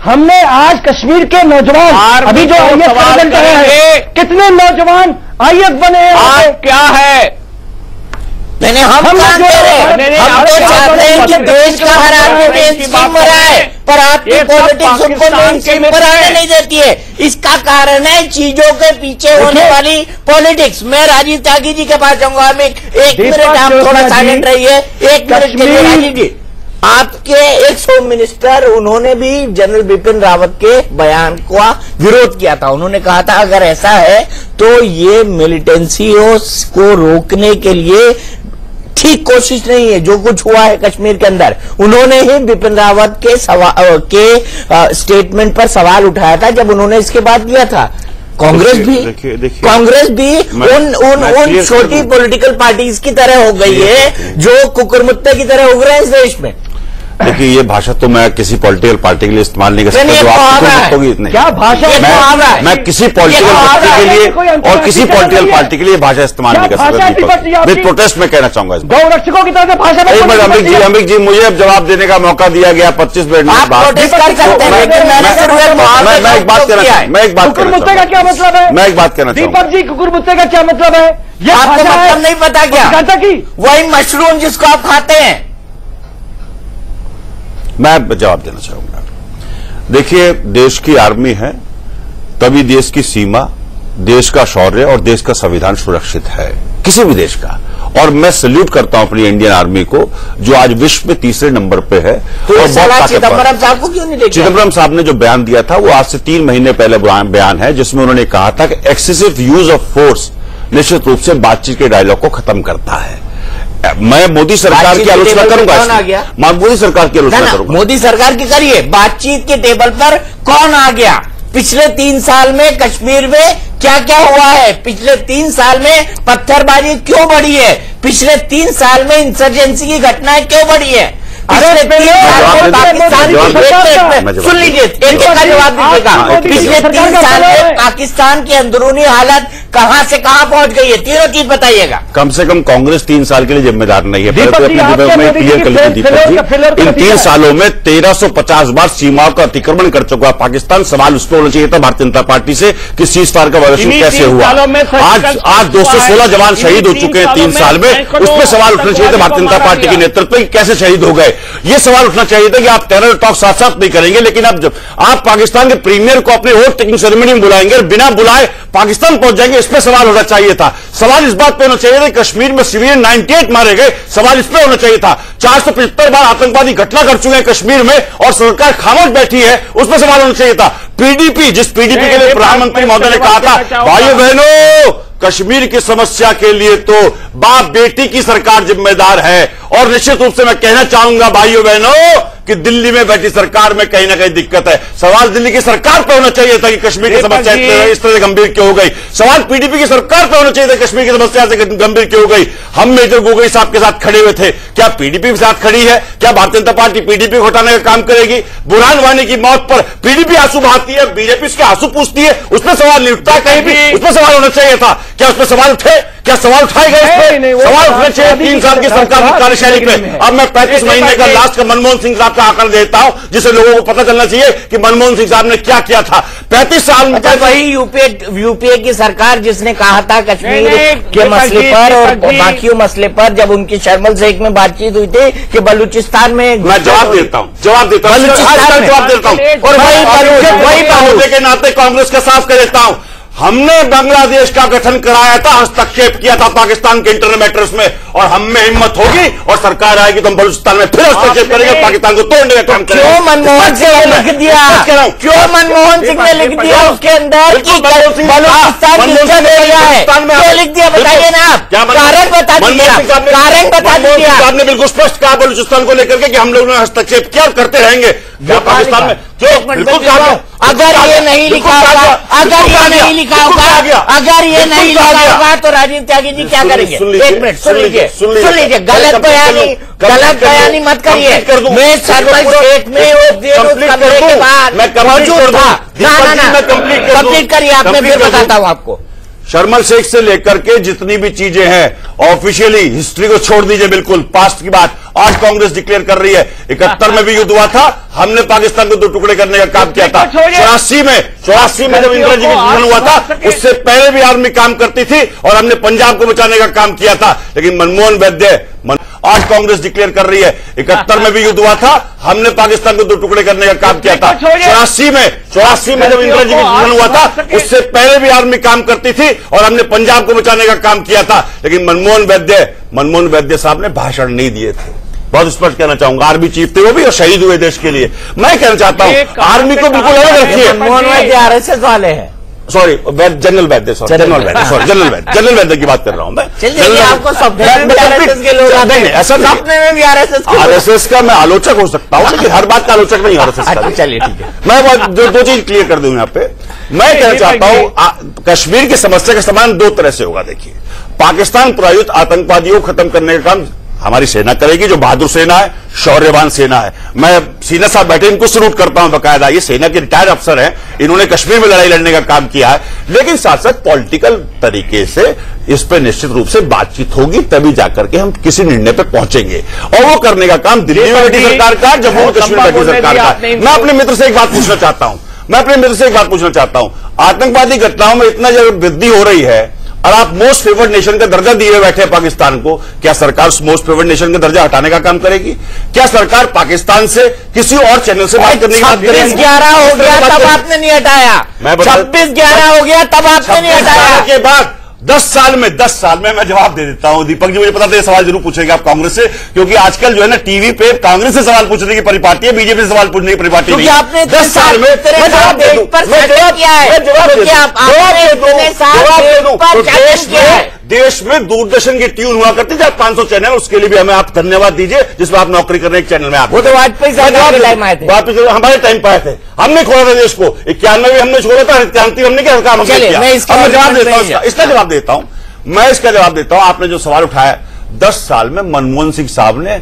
S14: हमने आज कश्मीर के नौजवान, अभी जो आईएएस रिजल्ट आया है, कितने नौजवान आईएएस बने हैं?
S11: क्या है?
S1: नहीं, हम तो चाहते हैं कि देश का हर आदमी मेनस्ट्रीम में रहा है, पर आपकी पॉलिटिक्स उनको मेनस्ट्रीम पर आने नहीं देती है। इसका कारण है चीजों के पीछे होने वाली पॉलिटिक्स। मैं राजीव त्यागी जी के पास जाऊंगा। एक मिनट आप थोड़ा साइलेंट रहिए, एक मिनट के लिए। राजीव जी, आपके एक होम मिनिस्टर, उन्होंने भी जनरल बिपिन रावत के बयान का विरोध किया था। उन्होंने कहा था अगर ऐसा है तो ये मिलिटेंसी को रोकने के लिए ठीक कोशिश नहीं है, जो कुछ हुआ है कश्मीर के अंदर। उन्होंने ही बिपिन रावत के स्टेटमेंट पर सवाल उठाया था जब उन्होंने इसके बाद दिया था। कांग्रेस भी उन छोटी पॉलिटिकल पार्टीज की तरह हो गई है जो कुकुरमुत्ते की तरह उग रहे हैं इस देश में।
S6: देखिए, ये भाषा तो मैं किसी पॉलिटिकल पार्टी के लिए इस्तेमाल नहीं कर सकता।
S14: क्या भाषा?
S6: मैं किसी पॉलिटिकल पार्टी के लिए और किसी पॉलिटिकल पार्टी के लिए भाषा इस्तेमाल नहीं कर सकता। विद प्रोटेस्ट में कहना चाहूंगा।
S14: गौरक्षकों की तरह भाषा में
S6: अमित जी, मुझे अब जवाब देने का मौका दिया गया 25 मिनट में। मैं एक बात
S14: कुकुरमुत्ते का क्या मतलब है?
S6: मैं एक बात कहना चाहूंगा।
S14: दीपक जी, कुकुरमुत्ते का क्या मतलब है? ये
S1: आपको मतलब नहीं पता क्या? वही मशरूम जिसको आप खाते हैं।
S6: मैं जवाब देना चाहूंगा। देखिए, देश की आर्मी है, तभी देश की सीमा, देश का शौर्य और देश का संविधान सुरक्षित है, किसी भी देश का। और मैं सल्यूट करता हूं अपनी इंडियन आर्मी को, जो आज विश्व में तीसरे नंबर पे है।
S1: तो और चिदम्बरम साहब को क्यों नहीं देखा?
S6: चिदम्बरम साहब ने जो बयान दिया था वो आज से 3 महीने पहले बयान है, जिसमें उन्होंने कहा था कि एक्सेसिव यूज ऑफ फोर्स निश्चित रूप से बातचीत के डायलॉग को खत्म करता है। मैं मोदी सरकार की आलोचना करूंगा, मोदी सरकार की आलोचना करूंगा।
S1: मोदी सरकार की करिए, बातचीत के टेबल पर कौन आ गया? पिछले 3 साल में कश्मीर में क्या क्या हुआ है? पिछले 3 साल में पत्थरबाजी क्यों बढ़ी है? पिछले 3 साल में इंसर्जेंसी की घटनाएं क्यों बढ़ी है? पिछले 3 साल में पाकिस्तान, सुन लीजिए, एक का जवाब दीजिएगा। पिछले 3 साल में पाकिस्तान की अंदरूनी हालत कहां से कहां पहुंच गई है? तीनों चीज बताइएगा।
S6: कम से कम कांग्रेस 3 साल के लिए जिम्मेदार नहीं है। क्लियर कर लीजिए, इन 3 सालों में 1350 बार सीमाओं का अतिक्रमण कर चुका है पाकिस्तान। सवाल उस पर होना चाहिए था भारतीय जनता पार्टी से कि सीज फायर का वायलेशन कैसे हुआ। आज 216 जवान शहीद हो चुके हैं 3 साल में, उस पर सवाल उठना चाहिए था भारतीय जनता पार्टी के नेतृत्व में, कैसे शहीद हो गए। ये सवाल उठना चाहिए था कि आप टेरर टॉक साथ साथ नहीं करेंगे, लेकिन अब जब आप पाकिस्तान के प्रीमियर को अपने वोट टेकिंग सेरेमनी में बुलाएंगे और बिना बुलाए पाकिस्तान पहुंच जाएंगे, इस पर सवाल होना चाहिए था। सवाल इस बात पे होना चाहिए था कश्मीर में सिविलियन 98 मारे गए, सवाल इस पे होना चाहिए था। 475 बार आतंकवादी घटना कर चुके हैं कश्मीर में और सरकार खामोश बैठी है, उस पर सवाल होना चाहिए था। पीडीपी, जिस पीडीपी के लिए प्रधानमंत्री महोदय ने कहा था भाइयों बहनों कश्मीर की समस्या के लिए तो बाप बेटी की सरकार जिम्मेदार है, और निश्चित रूप से मैं कहना चाहूंगा भाइयों बहनों कि दिल्ली में बैठी सरकार में कहीं ना कहीं दिक्कत है। सवाल दिल्ली की सरकार पर होना चाहिए था कि कश्मीर की समस्या इस तरह से गंभीर क्यों हो गई। सवाल पीडीपी की सरकार पर होना चाहिए था कश्मीर की समस्या से गंभीर क्यों हो गई। हम मेजर गोगोई साहब के साथ खड़े हुए थे, क्या पीडीपी के साथ खड़ी है? क्या भारतीय जनता पार्टी पीडीपी को हटाने का काम करेगी? बुरहान वानी की मौत पर पीडीपी आंसू बहाती है, बीजेपी उसके आंसू पूछती है, उस पर सवाल नहीं उठता कहीं भी। उस पर सवाल होना चाहिए था। क्या उस पर सवाल उठे? क्या सवाल उठाए गए? सवाल उठने चाहिए 3 साल की सरकार की कार्यशैली में। अब मैं 35 महीने का लास्ट का मनमोहन सिंह साहब का आंकड़ा देता हूं, जिससे लोगों को पता चलना चाहिए कि मनमोहन सिंह साहब ने क्या किया था 35 साल में।
S1: वही यूपीए की सरकार जिसने कहा था कश्मीर के मसले पर और बाकी मसले पर, जब उनकी शर्मल शेख में बातचीत हुई थी कि बलूचिस्तान में,
S6: मैं जवाब देता हूं जवाब देता हूं और वही के नाते कांग्रेस का साफ कर देता हूं। हमने बांग्लादेश का गठन कराया था, हस्तक्षेप किया था पाकिस्तान के इंटरनल मैटर्स में, और हम में हिम्मत होगी और सरकार आएगी तो हम बलूचिस्तान में फिर हस्तक्षेप करेंगे, पाकिस्तान को तोड़ने का काम करेंगे।
S1: क्यों मनमोहन सिंह ने लिख दिया? क्यों मनमोहन सिंह ने लिख दिया उसके अंदर कि बलूचिस्तान डिवीजन एरिया है? क्यों लिख दिया बताइए ना आप, कारण बता दीजिए, कारण बता दीजिए।
S6: आपने बिल्कुल स्पष्ट कहा बलूचिस्तान को लेकर के कि हम लोगों ने हस्तक्षेप किया और करते रहेंगे पाकिस्तान में।
S1: अगर ये नहीं लिखा होगा, अगर ये नहीं लिखा होगा, अगर ये नहीं लिखा होगा तो राजीव त्यागी जी क्या करेंगे? एक मिनट सुन लीजिए, गलत बयानी मत करिए। मैं सरपंच स्टेट में कमरे के बाद मौजूद था। ना कंप्लीट करिए आप, मैं फिर बताता हूं आपको।
S6: शर्मल शेख से लेकर के जितनी भी चीजें हैं ऑफिशियली, हिस्ट्री को छोड़ दीजिए, बिल्कुल पास्ट की बात आज कांग्रेस डिक्लेयर कर रही है। 71 में भी युद्ध हुआ था, हमने पाकिस्तान को 2 टुकड़े करने का काम किया था। 84 में जब इंदिरा जी का निधन हुआ था, उससे पहले भी आर्मी काम करती थी और हमने पंजाब को बचाने का काम किया था। लेकिन मनमोहन वैद्य आज कांग्रेस डिक्लेयर कर रही है 71 में भी युद्ध हुआ था, हमने पाकिस्तान को 2 टुकड़े करने का काम किया था। 84 में जब इंदिरा जी का निधन हुआ था, उससे पहले भी आर्मी काम करती थी और हमने पंजाब को बचाने का काम किया था। लेकिन मनमोहन वैद्य साहब ने भाषण नहीं दिए थे। बहुत स्पष्ट कहना चाहूंगा, आर्मी चीफ थे वो भी और शहीद हुए देश के लिए। मैं कहना चाहता हूं आर्मी को बिल्कुल अलग रखिए।
S1: मनमोहन वैद्य आरएसएस वाले हैं,
S6: सॉरी जनरल वैद्य जनरल वैद्य की बात कर रहा हूं मैं।
S1: आपको सब के लोग
S6: ऐसा
S1: अपने में भी
S6: आरएसएस का मैं आलोचक हो सकता हूं, लेकिन हर बात का आलोचक नहीं आरएसएस का।
S1: चलिए ठीक है,
S6: मैं दो चीज क्लियर कर दूं यहाँ पे। मैं कहना चाहता हूं कश्मीर की समस्या का समाधान 2 तरह से होगा। देखिए, पाकिस्तान प्रायोजित आतंकवादियों को खत्म करने का काम हमारी सेना करेगी, जो बहादुर सेना है, शौर्यवान सेना है। मैं सीना साहब बैठे इनको सल्यूट करता हूं बकायदा, ये सेना के रिटायर्ड अफसर हैं, इन्होंने कश्मीर में लड़ाई लड़ने का काम किया है। लेकिन साथ साथ पॉलिटिकल तरीके से इस पर निश्चित रूप से बातचीत होगी, तभी जाकर के हम किसी निर्णय पर पहुंचेंगे, और वो करने का काम दिल्ली में बैठी सरकार का, जम्मू कश्मीर में बैठी सरकार का। मैं अपने मित्र से एक बात पूछना चाहता हूं, आतंकवादी घटनाओं में इतना जब वृद्धि हो रही है, और आप मोस्ट फेवर्ड नेशन का दर्जा दिए बैठे हैं पाकिस्तान को। क्या सरकार मोस्ट फेवर्ड नेशन का दर्जा हटाने का काम करेगी? क्या सरकार पाकिस्तान से किसी और चैनल से बात करने की बात करेगी?
S1: 26/11 हो गया तब आपने नहीं हटाया, 26/11 हो गया तब आपने नहीं हटाया।
S6: के बाद 10 साल में मैं जवाब दे देता हूं। दीपक जी मुझे पता था ये सवाल जरूर पूछेंगे आप कांग्रेस से, क्योंकि आजकल जो है ना टीवी पे कांग्रेस से सवाल पूछने की परिपाटी है, बीजेपी से सवाल पूछने की परिपाटी नहीं।
S1: आपने
S6: 10 साल में मैं जवाब दे दूं, देश में दूरदर्शन की ट्यून हुआ करती थी 500 चैनल, उसके लिए भी हमें आप धन्यवाद दीजिए जिसमें आप नौकरी कर रहे एक चैनल में आप।
S1: वो तो वाजपेयी साहब के टाइम आए थे,
S6: हमारे टाइम पे आए थे, हमने खोला था देश को। 91 में हमने छोड़ा था, क्रांति हमने क्या काम किया? मैं जवाब देता हूं, इसका जवाब देता हूं, मैं इसका जवाब देता हूं। आपने जो सवाल उठाया, 10 साल में मनमोहन सिंह साहब ने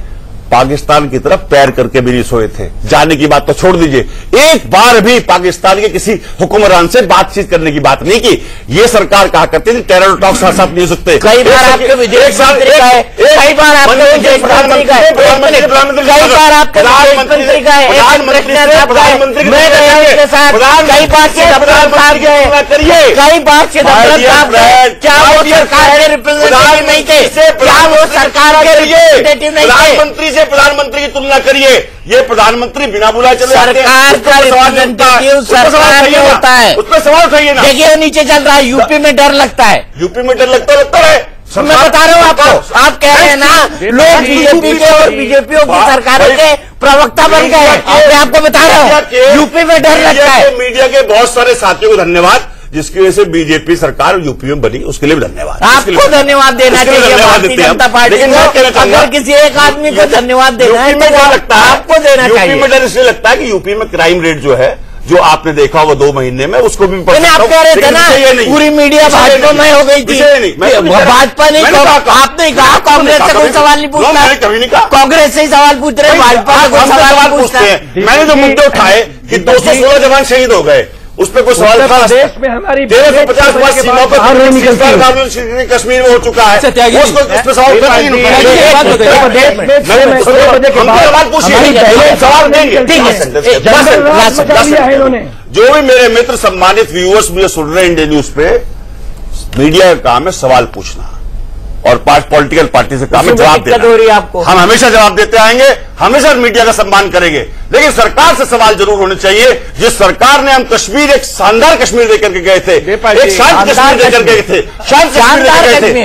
S6: पाकिस्तान की तरफ पैर करके भी नहीं सोए थे। जाने की बात तो छोड़ दीजिए, एक बार भी पाकिस्तान के किसी हुक्मरान से बातचीत करने की बात नहीं की। ये सरकार कहा करती थी टेरर टॉक्स साथ साथ नहीं हो सकते।
S1: कई बार आपके विदेश मंत्री का है, कई बार आपके विदेश मंत्री का है, कई बार आपके विदेश मंत्री का है, प्रधानमंत्री मैं गया उसके साथ, कई बार से डॉक्टर साहब गए, कई बार से डॉक्टर साहब गए। क्या वो सरकार के रिप्रेजेंटेटिव नहीं थे? क्या वो सरकार के रिप्रेजेंटेटिव नहीं थे?
S6: प्रधानमंत्री की तुलना करिए, ये प्रधानमंत्री बिना बुलाए चले जाते हैं।
S1: सरकार का रिप्रेजेंटेटिव सरकार में होता है,
S6: उसमें सवाल उठाइए ना।
S1: देखिए नीचे चल रहा है, यूपी में डर लगता है,
S6: यूपी में डर लगता है।
S1: मैं बता रहा हूँ आपको, आप कह रहे हैं ना लोग बीजेपी के और बीजेपी की सरकारों के प्रवक्ता बन गए। मैं आपको बता रहा हूँ यूपी में डर लगता है।
S6: मीडिया के बहुत सारे साथियों को धन्यवाद जिसकी वजह से बीजेपी सरकार यूपी में बनी, उसके लिए भी धन्यवाद।
S1: आपको धन्यवाद देना चाहिए भारतीय जनता पार्टी को। अगर किसी एक आदमी को धन्यवाद देना है तो लगता है आपको देना चाहिए।
S6: यूपी में डर इसलिए लगता है कि यूपी में क्राइम रेट जो है, जो आपने देखा वो 2 महीने में, उसको भी
S1: आप कह रहे थे ना पूरी मीडिया भाजपा में हो गई थी, भाजपा नहीं, आपने कहा कांग्रेस से कोई सवाल नहीं पूछना।
S6: मैंने कभी नहीं कहा
S1: कांग्रेस से ही सवाल पूछ रहे, भाजपा से कोई सवाल पूछते हैं।
S6: मैंने जो मुद्दे उठाए कि 216 जवान शहीद हो गए, उस पर कोई सवाल था?
S14: देश में हमारी
S6: 1350 सीमा पर कश्मीर में हो चुका है, उस पर सवाल जो भी मेरे मित्र सम्मानित व्यूअर्स मुझे सुन रहे हैं इंडिया न्यूज पे, मीडिया का काम है सवाल पूछना और पॉलिटिकल पार्टी से काम है जवाब देना।
S1: आपको
S6: हम हमेशा जवाब देते आएंगे, हमेशा मीडिया का सम्मान करेंगे, लेकिन सरकार से सवाल जरूर होने चाहिए। जिस सरकार ने हम कश्मीर एक शानदार कश्मीर देकर के गए थे, एक शांत कश्मीर देकर गए थे, शांत कश्मीर देकर गए थे।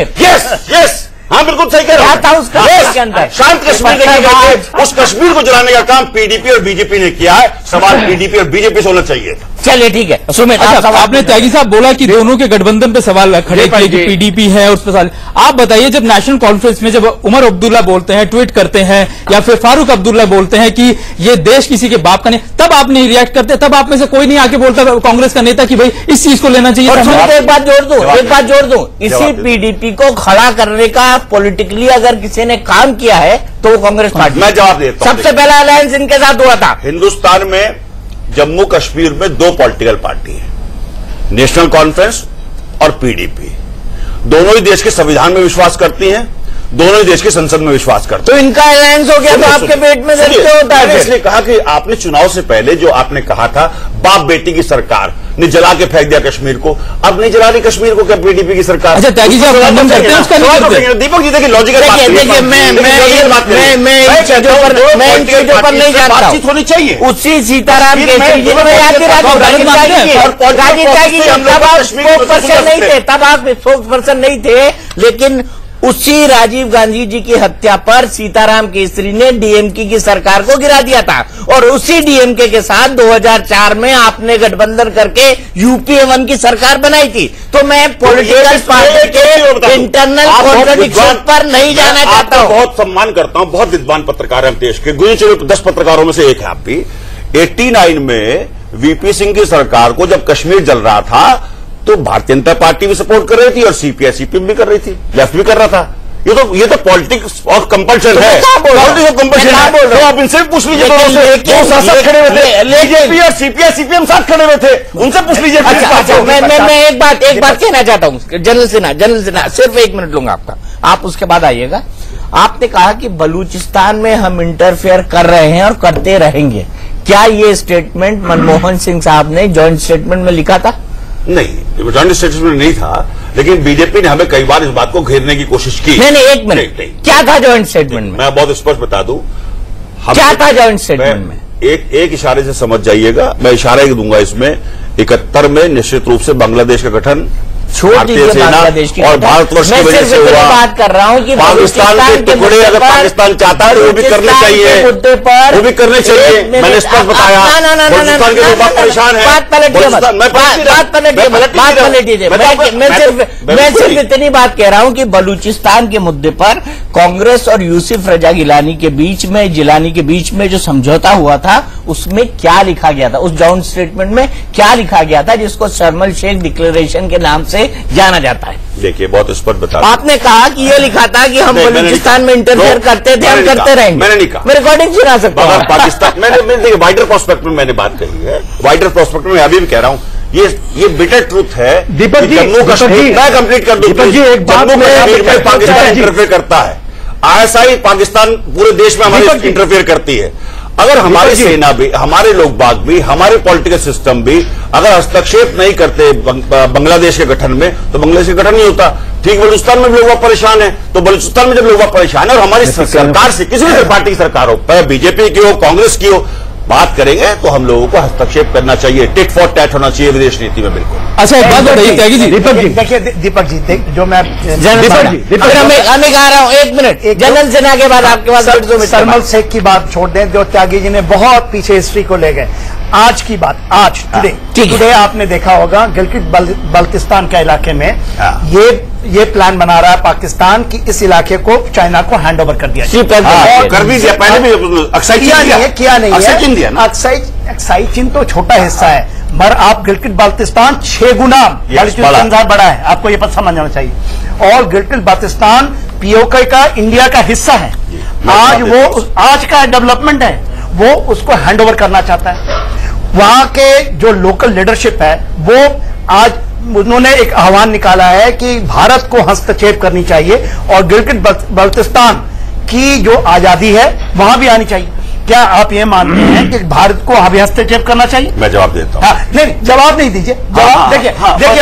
S6: यस हाँ बिल्कुल सही कह रहे हैं, शांत कश्मीर देकर गए थे। उस कश्मीर को जलाने का काम पीडीपी और बीजेपी ने किया है। सवाल पीडीपी और बीजेपी से होना चाहिए।
S1: चलिए ठीक है सुमित,
S13: आपने त्यागी साहब बोला कि दोनों के गठबंधन पे सवाल खड़े किए कि पीडीपी है उस पर सवाल। आप बताइए, जब नेशनल कॉन्फ्रेंस में जब उमर अब्दुल्ला बोलते हैं, ट्वीट करते हैं, या फिर फारूक अब्दुल्ला बोलते हैं कि ये देश किसी के बाप का नहीं, तब आप नहीं रिएक्ट करते? तब आप में से कोई नहीं आके बोलता कांग्रेस का नेता कि भाई इस चीज को लेना चाहिए?
S1: एक बात जोड़ दूं, इसी पीडीपी को खड़ा करने का पॉलिटिकली अगर किसी ने काम किया है तो वो कांग्रेस पार्टी।
S6: मैं जवाब देता हूं,
S1: सबसे पहला अलायंस इनके साथ हुआ था।
S6: हिंदुस्तान में जम्मू कश्मीर में 2 पॉलिटिकल पार्टी है, नेशनल कॉन्फ्रेंस और पीडीपी। दोनों ही देश के संविधान में विश्वास करती हैं, दोनों ही देश के संसद में विश्वास करते
S1: हैं। तो इनका अलायंस हो गया तो आपके पेट में दर्द होता है।
S6: इसलिए कहा कि आपने चुनाव से पहले जो आपने कहा था बाप बेटी की सरकार ने जला के फेंक दिया कश्मीर को, अब नहीं जला रही कश्मीर को क्या पीडीपी की सरकार?
S13: अच्छा त्यागी जी,
S6: दीपक जी देखिए लॉजिकल बात,
S1: देखिए मैं इन चीजों पर नहीं जानता,
S6: बातचीत होनी चाहिए।
S1: उसी सीताराम केसरी जी में याद नहीं थे, तब आप स्पोक्स पर्सन नहीं थे, लेकिन उसी राजीव गांधी जी की हत्या पर सीताराम केसरी ने डीएमके की सरकार को गिरा दिया था, और उसी डीएमके के साथ 2004 में आपने गठबंधन करके यूपीए 1 की सरकार बनाई थी। तो मैं पॉलिटिकल पार्टी के इंटरनल कॉन्ट्रडिक्शन पर नहीं जाना चाहता हूं।
S6: बहुत सम्मान करता हूं, बहुत विद्वान पत्रकार हैं देश के, गुजरे चुके 10 पत्रकारों में से एक है आप भी। 89 में वीपी सिंह की सरकार को जब कश्मीर जल रहा था तो भारतीय जनता पार्टी भी सपोर्ट कर रही थी और सीपीआई सीपीएम भी कर रही थी, लेफ्ट भी कर रहा था। ये तो पॉलिटिक्स ऑफ कंपल्शन है, पॉलिटिक्स ऑफ कंपल्शन है। तो आप इनसे पूछ लीजिए, दो शासक खड़े हुए थे, बीजेपी और सीपीआई सीपीएम साथ खड़े हुए थे, उनसे पूछ लीजिए।
S1: मैं एक बात कहना चाहता हूँ, जनरल सिन्हा सिर्फ 1 मिनट लूंगा आपका, आप उसके बाद आइएगा। आपने कहा कि बलूचिस्तान में हम इंटरफेयर कर रहे हैं और करते रहेंगे, क्या ये स्टेटमेंट मनमोहन सिंह साहब ने ज्वाइंट स्टेटमेंट में लिखा था?
S6: नहीं, जॉइंट स्टेटमेंट नहीं था,
S15: लेकिन बीजेपी ने हमें कई बार इस बात को घेरने की कोशिश की।
S1: नहीं, एक मिनट, क्या था जॉइंट स्टेटमेंट में?
S15: मैं बहुत स्पष्ट बता दूं,
S1: क्या था जॉइंट स्टेटमेंट में?
S15: एक इशारे से समझ जाइएगा, मैं इशारा ही दूंगा इसमें। 71 में निश्चित रूप से बांग्लादेश का गठन भारतीय सेना और भारतवर्ष की वजह से हुआ।
S1: बात कर रहा हूँ कि
S15: पाकिस्तान के टुकड़े अगर पाकिस्तान चाहता है वो भी करने चाहिए, वो भी करने चाहिए। मैंने स्पष्ट बताया, बलूचिस्तान के लोग परेशान है।
S1: मैं सिर्फ इतनी बात कह रहा हूँ कि बलूचिस्तान के मुद्दे पर कांग्रेस और यूसुफ रजा गिलानी के बीच में जो समझौता हुआ था उसमें क्या लिखा गया था, उस जॉइंट स्टेटमेंट में क्या लिखा गया था जिसको शर्म एल शेख डिक्लेरेशन के नाम से जाना जाता है?
S15: देखिए, बहुत स्पष्ट बता,
S1: आपने कहा कि ये लिखा था कि हम बलूचिस्तान में इंटरफेयर करते थे, हम करते रहेंगे।
S15: मैंने नहीं कहा,
S1: मैं रिकॉर्डिंग सुना सकता हूं।
S15: पाकिस्तान मैंने देखिए वाइडर प्रोस्पेक्ट में मैंने बात कही है, वाइडर प्रोस्पेक्ट में अभी भी कह रहा हूं, ये बिटर ट्रूथ है।
S14: दीपक जी,
S15: जम्मू कश्मीर मैं कंप्लीट कर दूं, जम्मू कश्मीर में पाकिस्तान इंटरफेयर करता है, आईएसआई पाकिस्तान पूरे देश में हमारी इंटरफेयर करती है। अगर हमारी सेना भी, हमारे लोग बाग भी, हमारे पॉलिटिकल सिस्टम भी अगर हस्तक्षेप नहीं करते बांग्लादेश के गठन में, तो बांग्लादेश का गठन नहीं होता। ठीक, बलूचिस्तान में लोग परेशान है, तो बलूचिस्तान में जब लोग परेशान है और हमारी सरकार से, किसी भी पार्टी की सरकार हो, बीजेपी की हो, कांग्रेस की हो, बात करेंगे तो हम लोगों को हस्तक्षेप करना चाहिए, टिट फॉर टैट होना चाहिए विदेश नीति में। बिल्कुल।
S13: अच्छा, एक बात बताइए त्यागी जी।
S12: देखिए दीपक जी, जो मैं
S1: हमें कह रहा हूँ, एक मिनट, जनरल सेना के बाद आपके पास
S12: शर्मल शेख की बात छोड़ दें, जो त्यागी जी ने बहुत पीछे हिस्ट्री को ले गए। आज की बात, आज टुडे आपने देखा होगा गिलगित बल्तिस्तान के इलाके में ये प्लान बना रहा है पाकिस्तान की इस इलाके को चाइना को हैंड ओवर कर दिया जाए।
S15: कर भी दिया, पहले भी अक्साई
S12: किया नहीं
S15: है।
S12: अक्साई चीन तो छोटा हिस्सा है, मगर आप गिलगित बल्तिस्तान 6 गुना बड़ा है, आपको ये पता समझना चाहिए। और गिलगित बल्तिस्तान पीओके का इंडिया का हिस्सा है। आज का डेवलपमेंट है, वो उसको हैंड ओवर करना चाहता है। वहां के जो लोकल लीडरशिप है, वो आज उन्होंने एक आह्वान निकाला है कि भारत को हस्तक्षेप करनी चाहिए और गिलगित बल्तिस्तान की जो आजादी है वहां भी आनी चाहिए। क्या आप ये मानते हैं कि भारत को अभी हस्तक्षेप करना चाहिए?
S15: मैं जवाब देता हूं।
S12: नहीं, जवाब नहीं दीजिए, जवाब देखिए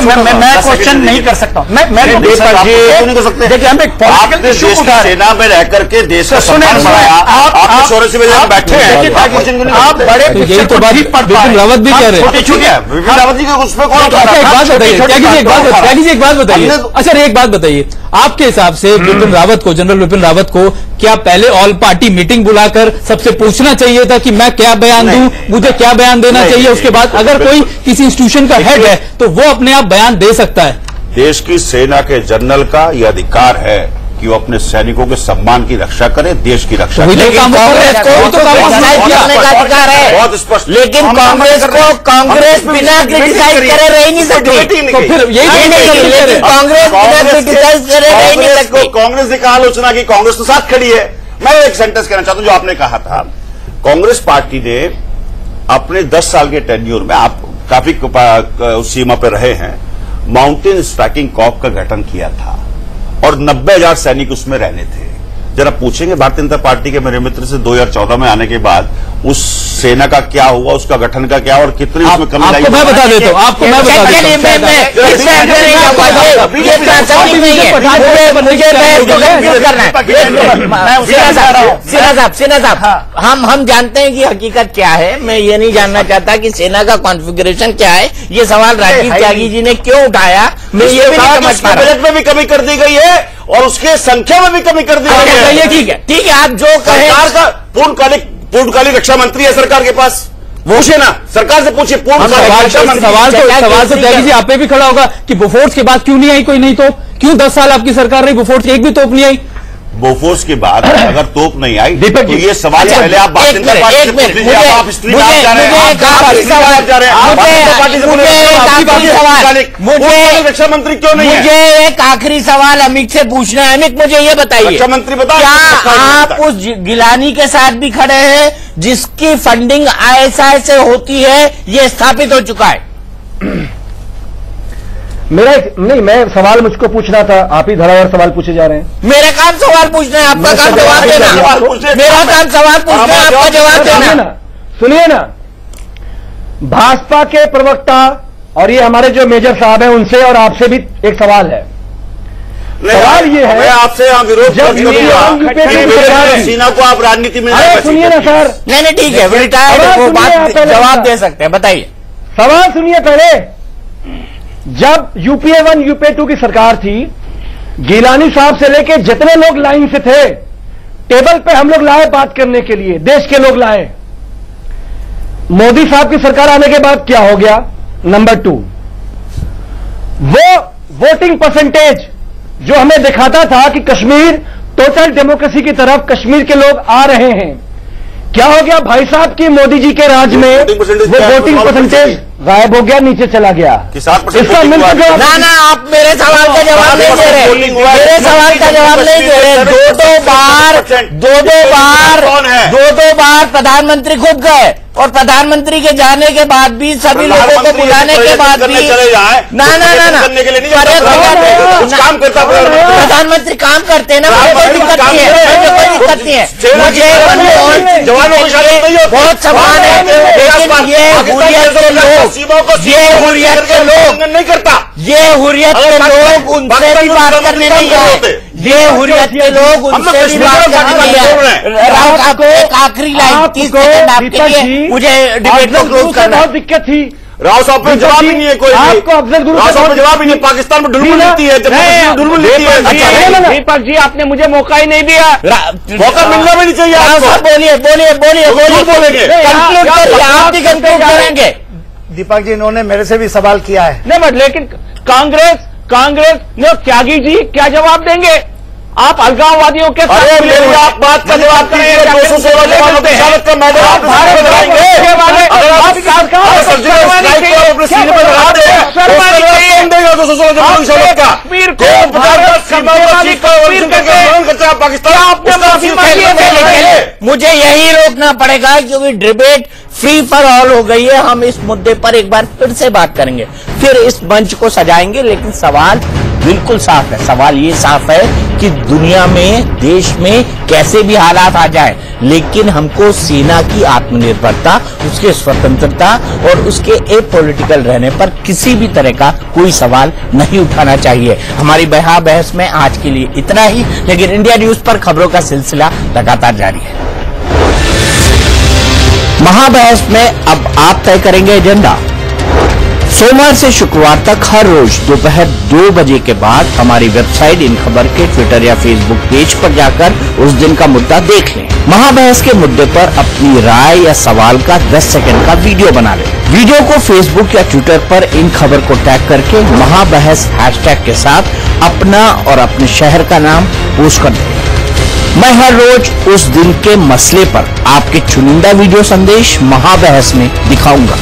S12: मैं क्वेश्चन नहीं कर सकता हूं। मैं नहीं कर सकते। देखिए, हम एक पॉलिटिकल इशू उठा रहे हैं,
S15: सेना में रह करके देश का सम्मान बढ़ाया, आप शौर्य से बैठे हैं,
S12: आप बड़े
S13: यही तो बात बिपिन रावत भी कह रहे हैं।
S15: बिपिन रावत जी को उसमें कौन?
S13: एक बात बताइए त्यागी जी, एक बात बताइए। अच्छा, एक बात बताइए, आपके हिसाब से बिपिन रावत को, जनरल बिपिन रावत को क्या पहले ऑल पार्टी मीटिंग बुलाकर सबसे पूछना चाहिए था कि मैं क्या बयान दूं, मुझे क्या बयान देना चाहिए? उसके बाद अगर कोई किसी इंस्टीट्यूशन का हेड है तो वो अपने आप बयान दे सकता है।
S15: देश की सेना के जनरल का यह अधिकार है कि वो अपने सैनिकों के सम्मान की रक्षा करे, देश की रक्षा करे।
S1: कांग्रेस का अधिकार है, बहुत स्पष्ट। लेकिन कांग्रेस बिना क्रिटिसाइज करे रह नहीं सकती।
S13: तो फिर यही
S1: कांग्रेस बिना क्रिटिसाइज करे रह नहीं सकती।
S15: कांग्रेस ने कहा आलोचना की, कांग्रेस तो साथ खड़ी है। मैं एक सेंटेंस कहना चाहता हूं जो आपने कहा था। कांग्रेस पार्टी ने अपने 10 साल के टेन्यूर में, आप काफी उस सीमा पर रहे हैं, माउंटेन स्ट्राइकिंग कॉर्प का गठन किया था और 90,000 सैनिक उसमें रहने थे। जरा पूछेंगे भारतीय जनता पार्टी के मेरे मित्र से 2014 में आने के बाद उस सेना का क्या हुआ, उसका गठन का क्या और कितनी उसमें कमी आई?
S13: आपको मैं बता देता हूं, आपको मैं बता देता
S1: हूं। हम जानते हैं कि हकीकत क्या है। मैं ये नहीं जानना चाहता कि सेना का कॉन्फ़िगरेशन क्या है। ये सवाल राजीव त्यागी जी ने क्यों उठाया, मैं ये भी नहीं समझ पा रहा।
S15: बजट में भी कमी कर दी गई है और उसके संख्या में भी कमी कर दी गई है।
S1: ठीक है, आप जो कहें।
S15: सरकार का पूर्णकालिक रक्षा मंत्री है सरकार के पास, पूछे ना, सरकार से पूछिए।
S13: सवाल तो त्यागी जी आप पे भी खड़ा होगा कि बोफोर्स के बाद क्यों नहीं आई कोई? नहीं तो क्यों 10 साल आपकी सरकार रही, बोफोर्स एक भी तोप नहीं आई?
S15: बोफोर्स के बाद अगर तोप नहीं आई तो ये सवाल पहले आप मुझे रक्षा मंत्री क्यों नहीं है?
S1: मुझे एक आखिरी सवाल अमित से पूछना है। अमित, मुझे ये बताइए,
S15: रक्षा मंत्री बताइए,
S1: क्या आप उस गिलानी के साथ भी खड़े हैं जिसकी फंडिंग आईएसआई से होती है? ये स्थापित हो चुका है।
S14: मैं सवाल मुझको पूछना था, आप ही धड़ाधड़ सवाल पूछे जा रहे हैं।
S1: मेरा काम सवाल पूछना है, आपका काम जवाब देना। मेरा काम सवाल पूछना है, आपका जवाब देना।
S14: सुनिए ना, भाजपा के प्रवक्ता और ये हमारे जो मेजर साहब हैं उनसे और आपसे भी एक सवाल है। सवाल ये है,
S15: मैं आपसे यहाँ विरोध सेना को आप राजनीति में
S14: सुनिए ना सर।
S1: नहीं ठीक है, जवाब दे सकते हैं, बताइए।
S14: सवाल सुनिए पहले। जब यूपीए 1 यूपीए 2 की सरकार थी, गिलानी साहब से लेके जितने लोग लाइन से थे टेबल पे हम लोग लाए बात करने के लिए, देश के लोग लाए। मोदी साहब की सरकार आने के बाद क्या हो गया? नंबर 2, वो वोटिंग परसेंटेज जो हमें दिखाता था कि कश्मीर टोटल डेमोक्रेसी की तरफ कश्मीर के लोग आ रहे हैं, क्या हो गया भाई साहब की मोदी जी के राज में? वो वोटिंग परसेंटेज गायब हो गया, नीचे चला गया। इसका मिलकर जवाब
S1: ना आप मेरे सवाल का जवाब नहीं दे रहे, मेरे सवाल का जवाब नहीं दे रहे। दो बार प्रधानमंत्री खुद गए और प्रधानमंत्री के जाने के बाद भी सभी लोगों को बुलाने के बाद भी प्रधानमंत्री काम करते हैं ना, कोई दिक्कत नहीं है, मुझे बहुत सवाल है। लेकिन ये हुर्रियत के लोग
S15: नहीं करता,
S1: ये हुर्रियत के लोग उनसे भी बात करने नहीं आए, ये हुर्रियत के लोग उनसे भी बात करने नहीं आए। राहुल आपको एक आखिरी लाइन 30 सेकंड आपके लिए, मुझे डिबेट को क्लोज करना।
S14: बहुत दिक्कत थी।
S15: राव साहब पे जवाब ही नहीं है कोई।
S14: आपको अफजल गुरु
S15: राव साहब पे जवाब ही नहीं। पाकिस्तान में ढुलमुल नीति है, ढुलमुल नीति है।
S11: दीपक जी आपने मुझे मौका ही नहीं दिया,
S15: मौका मिलना भी नहीं चाहिए आपको।
S1: बोलिए
S15: बोलेंगे,
S1: आप भी कंक्लूड करेंगे।
S12: दीपक जी इन्होंने मेरे से भी सवाल किया है।
S11: नहीं बट लेकिन कांग्रेस ने त्यागी जी क्या जवाब देंगे? आप अलगाववादियों के साथ
S15: मेरी आप बात का जवाब करेंगे। 216 जवानों की शहादत का मैदान आप लगाएंगे।
S1: मुझे यही रोकना पड़ेगा क्योंकि डिबेट फ्री फॉर ऑल हो गई है। हम इस मुद्दे पर एक बार फिर से बात करेंगे, फिर इस मंच को सजाएंगे। लेकिन सवाल बिल्कुल साफ है, सवाल ये साफ है कि दुनिया में, देश में कैसे भी हालात आ जाए, लेकिन हमको सेना की आत्मनिर्भरता, उसके स्वतंत्रता और उसके एपॉलिटिकल रहने पर किसी भी तरह का कोई सवाल नहीं उठाना चाहिए। हमारी बहस में आज के लिए इतना ही, लेकिन इंडिया न्यूज पर खबरों का सिलसिला लगातार जारी है। महाबहस में अब आप तय करेंगे एजेंडा। सोमवार से शुक्रवार तक हर रोज दोपहर 2 बजे के बाद हमारी वेबसाइट इन खबर के ट्विटर या फेसबुक पेज पर जाकर उस दिन का मुद्दा देख लें। महाबहस के मुद्दे पर अपनी राय या सवाल का 10 सेकंड का वीडियो बना लें। वीडियो को फेसबुक या ट्विटर पर इन खबर को टैग करके महाबहस हैशटैग के साथ अपना और अपने शहर का नाम पोस्ट कर दें। मैं हर रोज उस दिन के मसले पर आपके चुनिंदा वीडियो संदेश महाबहस में दिखाऊंगा।